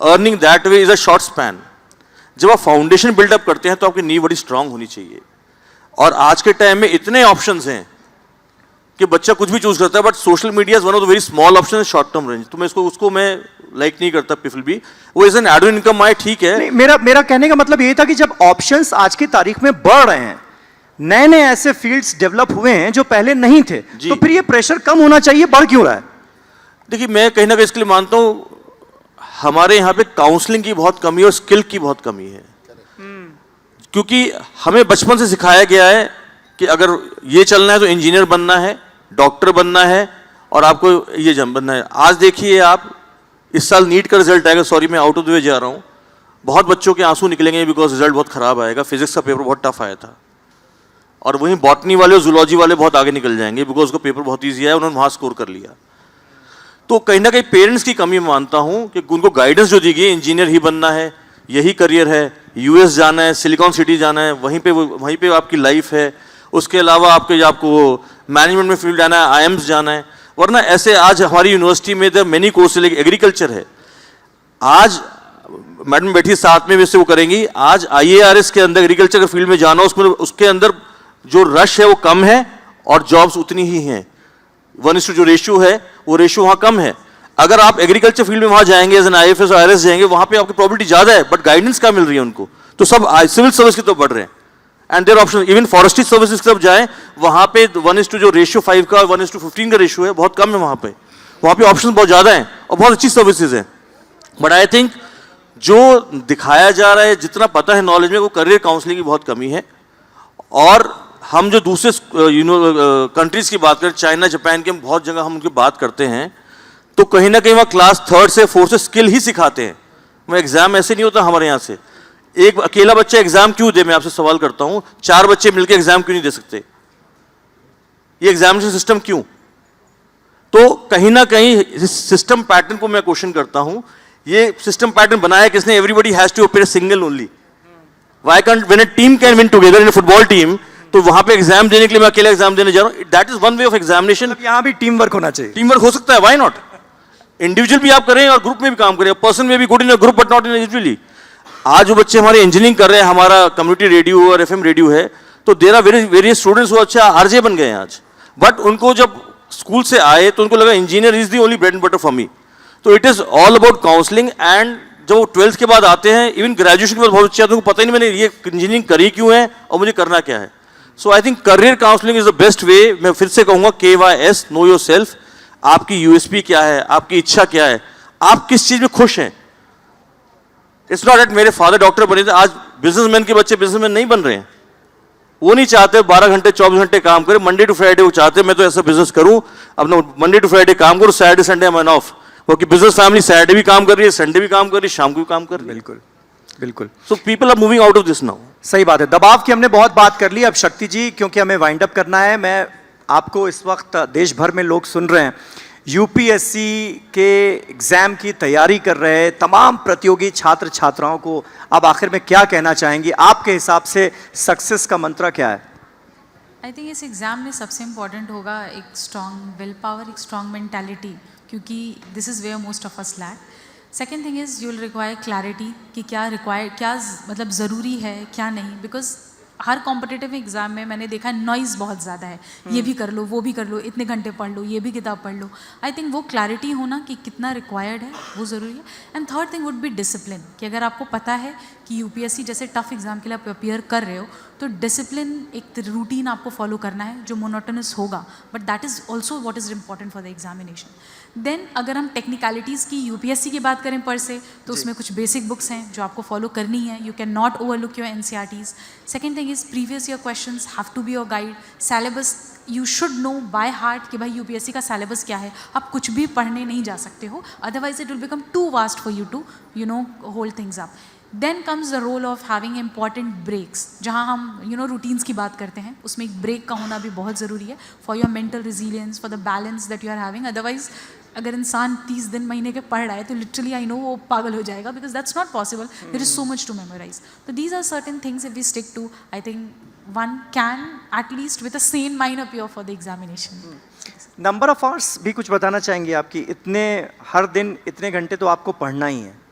earning that way is a short span. जब आप फाउंडेशन बिल्डअप करते हैं तो आपकी नींव बड़ी स्ट्रांग होनी चाहिए, और आज के टाइम में इतने ऑप्शंस हैं कि बच्चा कुछ भी चूज करता है, but social media is one of the very small option in short term range. तो मैं उसको मैं लाइक नहीं करता पीपल भी, वो as an add on income आए, ठीक है। मेरा कहने का मतलब ये था कि जब ऑप्शंस आज की तारीख में बढ़ रहे हैं, नए नए ऐसे फील्ड्स डेवलप हुए हैं जो पहले नहीं थे, तो फिर ये प्रेशर कम होना चाहिए, बढ़ क्यों रहा है? देखिए, मैं कहीं ना कहीं इसके लिए मानता हूँ हमारे यहाँ पे काउंसलिंग की बहुत कमी और स्किल की बहुत कमी है। क्योंकि हमें बचपन से सिखाया गया है कि अगर ये चलना है तो इंजीनियर बनना है, डॉक्टर बनना है, और आपको ये बनना है। आज देखिए आप, इस साल नीट का रिजल्ट आएगा, सॉरी मैं आउट ऑफ द वे जा रहा हूँ, बहुत बच्चों के आंसू निकलेंगे बिकॉज रिजल्ट बहुत खराब आएगा। फिजिक्स का पेपर बहुत टफ आया था, और वहीं बॉटनी वाले और जूलॉजी वाले बहुत आगे निकल जाएंगे बिकॉज उसका पेपर बहुत ईजी है, उन्होंने वहाँ स्कोर कर लिया। तो कहीं ना कहीं पेरेंट्स की कमी मानता हूँ कि उनको गाइडेंस जो दी गई, इंजीनियर ही बनना है, यही करियर है, यूएस जाना है, सिलिकॉन सिटी जाना है, वहीं पे आपकी लाइफ है। उसके अलावा आपको मैनेजमेंट में फील्ड जाना है, IIMs जाना है। वरना ऐसे आज हमारी यूनिवर्सिटी में द मेनी कोर्सेज, एग्रीकल्चर है, आज मैडम बैठी साथ में वैसे वो करेंगी, आज IARS के अंदर एग्रीकल्चर के फील्ड में जाना, उसमें उसके अंदर जो रश है वो कम है और जॉब्स उतनी ही हैं। 1:2 जो रेशियो है वो रेशियो वहाँ कम है। अगर आप एग्रीकल्चर फील्ड में वहाँ जाएंगे एज एन IFS और IRS जाएंगे, वहाँ पे आपकी प्रोबेबिलिटी ज़्यादा है, बट गाइडेंस क्या मिल रही है उनको, तो सब सिविल सर्विस की तरफ बढ़ रहे हैं। And their option even forestry services की तरफ जाएं, वहाँ पे 1:2 जो रेशियो 5 का 1:15 का रेशियो है बहुत कम है वहाँ पे ऑप्शन बहुत ज़्यादा हैं और बहुत अच्छी सर्विसेज हैं। बट आई थिंक जो दिखाया जा रहा है, जितना पता है नॉलेज में, वो करियर काउंसलिंग की बहुत कमी है। और हम जो दूसरे कंट्रीज की बात करें, चाइना जापान की, हम बहुत जगह हम उनकी बात करते हैं, तो कहीं ना कहीं वहाँ क्लास 3 से 4 से स्किल ही सिखाते हैं। वो एग्जाम ऐसे नहीं होता हमारे यहाँ से। एक अकेला बच्चा एग्जाम क्यों दे, मैं आपसे सवाल करता हूँ, 4 बच्चे मिलकर एग्जाम क्यों नहीं दे सकते? ये एग्जामिनेशन सिस्टम क्यों? तो कहीं ना कहीं इस सिस्टम पैटर्न को मैं क्वेश्चन करता हूं। ये सिस्टम पैटर्न बनाया किसने? Everybody has to appear single only. Why can't when a team can win together in a football team, तो वहां पे एग्जाम देने के लिए मैं अकेला एग्जाम देने जा रहा हूं। That is one way of examination. यहाँ भी टीम वर्क होना चाहिए। टीम वर्क हो सकता है, व्हाई नॉट? इंडिविजुअल भी आप करें और ग्रुप में भी काम करें। पर्सन में भी good in a group but not in individually. आज जो बच्चे हमारे इंजीनियरिंग कर रहे हैं, हमारा कम्युनिटी रेडियो और FM रेडियो है, तो देर आर वेरियस स्टूडेंट्स वो अच्छा RJ बन गए हैं आज। बट उनको जब स्कूल से आए तो उनको लगा engineer is the only bread and butter for me. तो it is all about counselling. And जब वो 12th के बाद आते हैं, इवन ग्रेजुएशन के बाद बहुत अच्छे आते हैं, उनको पता ही नहीं मैंने ये इंजीनियरिंग करी क्यों है और मुझे करना क्या है। So I think career counselling is the best way. मैं फिर से कहूंगा KYS, नो योर सेल्फ। आपकी USP क्या है, आपकी इच्छा क्या है, आप किस चीज में खुश हैं। इट्स नॉट दैट मेरे फादर डॉक्टर बने थे, आज बिजनेसमैन के बच्चे बिजनेसमैन नहीं बन रहे हैं। वो नहीं चाहते 12 घंटे 24 घंटे काम करें, मंडे टू फ्राइडे वो चाहते मैं तो ऐसा बिजनेस करूं, अपना मंडे टू फ्राइडे काम करूं, सैटरडे संडे मैन ऑफ। क्योंकि बिजनेस फैमिली सैटरडे भी काम कर रही है, संडे भी काम कर रही है, शाम को भी काम कर रही है। बिल्कुल बिल्कुल। So people are moving out of this now. सही बात है। दबाव की हमने बहुत बात कर ली। अब शक्ति जी, क्योंकि हमें वाइंड अप करना है, मैं आपको, इस वक्त देश भर में लोग सुन रहे हैं, UPSC के एग्जाम की तैयारी कर रहे तमाम प्रतियोगी छात्र छात्राओं को अब आखिर में क्या कहना चाहेंगी? आपके हिसाब से सक्सेस का मंत्र क्या है? आई थिंक इस एग्ज़ाम में सबसे इम्पॉर्टेंट होगा एक स्ट्रॉन्ग विल पावर, एक स्ट्रॉन्ग मेंटालिटी, क्योंकि this is where most of us lack. Second thing is you will require clarity कि क्या मतलब ज़रूरी है क्या नहीं, बिकॉज हर कॉम्पिटिटिव एग्जाम में मैंने देखा नॉइज़ बहुत ज़्यादा है। ये भी कर लो, वो भी कर लो, इतने घंटे पढ़ लो, ये भी किताब पढ़ लो। आई थिंक वो क्लैरिटी होना कि कितना रिक्वायर्ड है वो ज़रूरी है। And third thing would be discipline, कि अगर आपको पता है कि UPSC जैसे टफ एग्जाम के लिए आप अपियर कर रहे हो, तो डिसिप्लिन, एक रूटीन आपको फॉलो करना है जो मोनोटोनस होगा, but that is also what is important for the examination. Then अगर हम टेक्निकलिटीज़ की UPSC की बात करें पर से, तो उसमें कुछ बेसिक बुक्स हैं जो आपको फॉलो करनी है। You can not overlook your NCERTs। Second thing is previous year questions have to be your guide. Syllabus you should know by heart कि भाई UPSC का सिलेबस क्या है। आप कुछ भी पढ़ने नहीं जा सकते हो, otherwise it will become too vast for you to hold things up. Then comes the role of having important breaks, जहाँ हम रूटीन्स की बात करते हैं, उसमें एक ब्रेक का होना भी बहुत ज़रूरी है for your mental resilience, for the balance that you are having. Otherwise अगर इंसान 30 दिन महीने के पढ़ रहा है तो लिटरली आई नो वो पागल हो जाएगा, because that's not possible. There is so much to memorise. तो these are certain things if we stick to, I think one can at least with a sane mind appear for the examination. Number of hours भी कुछ बताना चाहेंगे आपकी? इतने हर दिन इतने घंटे तो आपको पढ़ना ही है।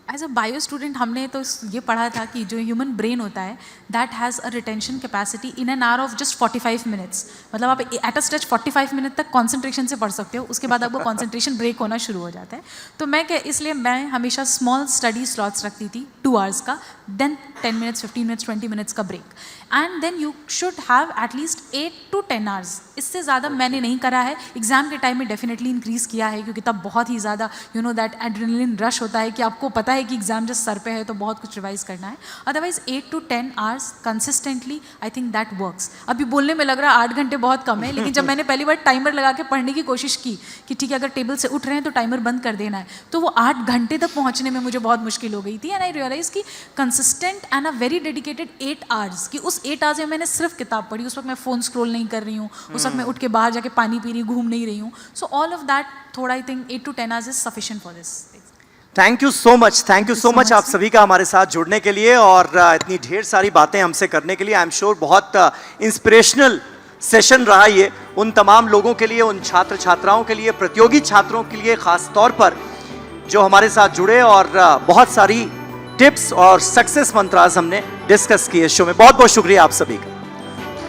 एज अ बायो स्टूडेंट हमने तो ये पढ़ा था कि जो ह्यूमन ब्रेन होता है that has a retention capacity in an hour of just 45 minutes. मतलब आप एट अ स्ट्रेच 45 मिनट तक कॉन्सेंट्रेशन से पढ़ सकते हो, उसके बाद आपको कॉन्सेंट्रेशन ब्रेक होना शुरू हो जाता है। तो इसलिए मैं हमेशा स्मॉल स्टडी स्लॉट्स रखती थी 2 आवर्स का, देन 10 मिनट्स, 15 मिनट्स, 20 मिनट्स का break, and then you should have at least 8 to 10 hours. इससे ज़्यादा मैंने नहीं करा है। एग्जाम के टाइम में डेफिनेटली इंक्रीज़ किया है, क्योंकि तब बहुत ही ज़्यादा दैट एड्रेनलिन रश होता है कि आपको पता है कि एग्जाम जस्ट सर पे है तो बहुत कुछ रिवाइज करना है। Otherwise 8 to 10 hours consistently, I think that works. अभी बोलने में लग रहा है 8 घंटे बहुत कम है, लेकिन जब मैंने पहली बार टाइमर लगा के पढ़ने की कोशिश की कि ठीक है अगर टेबल से उठ रहे हैं तो टाइमर बंद कर देना है, तो वो 8 घंटे तक पहुँचने में मुझे बहुत मुश्किल हो गई थी। एंड आई रियलाइज कि consistent and a very dedicated 8 hours, कि उस 8 आवर्स में मैंने सिर्फ किताब पढ़ी, उस वक्त मैं फ़ोन स्क्रॉल नहीं कर रही हूँ, उस वक्त मैं उठ के बाहर जाके पानी पी रही, घूम नहीं रही हूँ। सो ऑल ऑफ दैट थोड़ा I think 8 to 10 hours is sufficient for this. Thank you so much, thank you so much आप सभी का हमारे साथ जुड़ने के लिए और इतनी ढेर सारी बातें हमसे करने के लिए। आई एम श्योर बहुत इंस्पिरेशनल सेशन रहा ये उन तमाम लोगों के लिए, उन छात्र छात्राओं के लिए, प्रतियोगी छात्रों के लिए खास तौर पर, जो हमारे साथ जुड़े और बहुत सारी टिप्स और सक्सेस मंत्रास हमने डिस्कस किए इस शो में। बहुत बहुत शुक्रिया आप सभी का।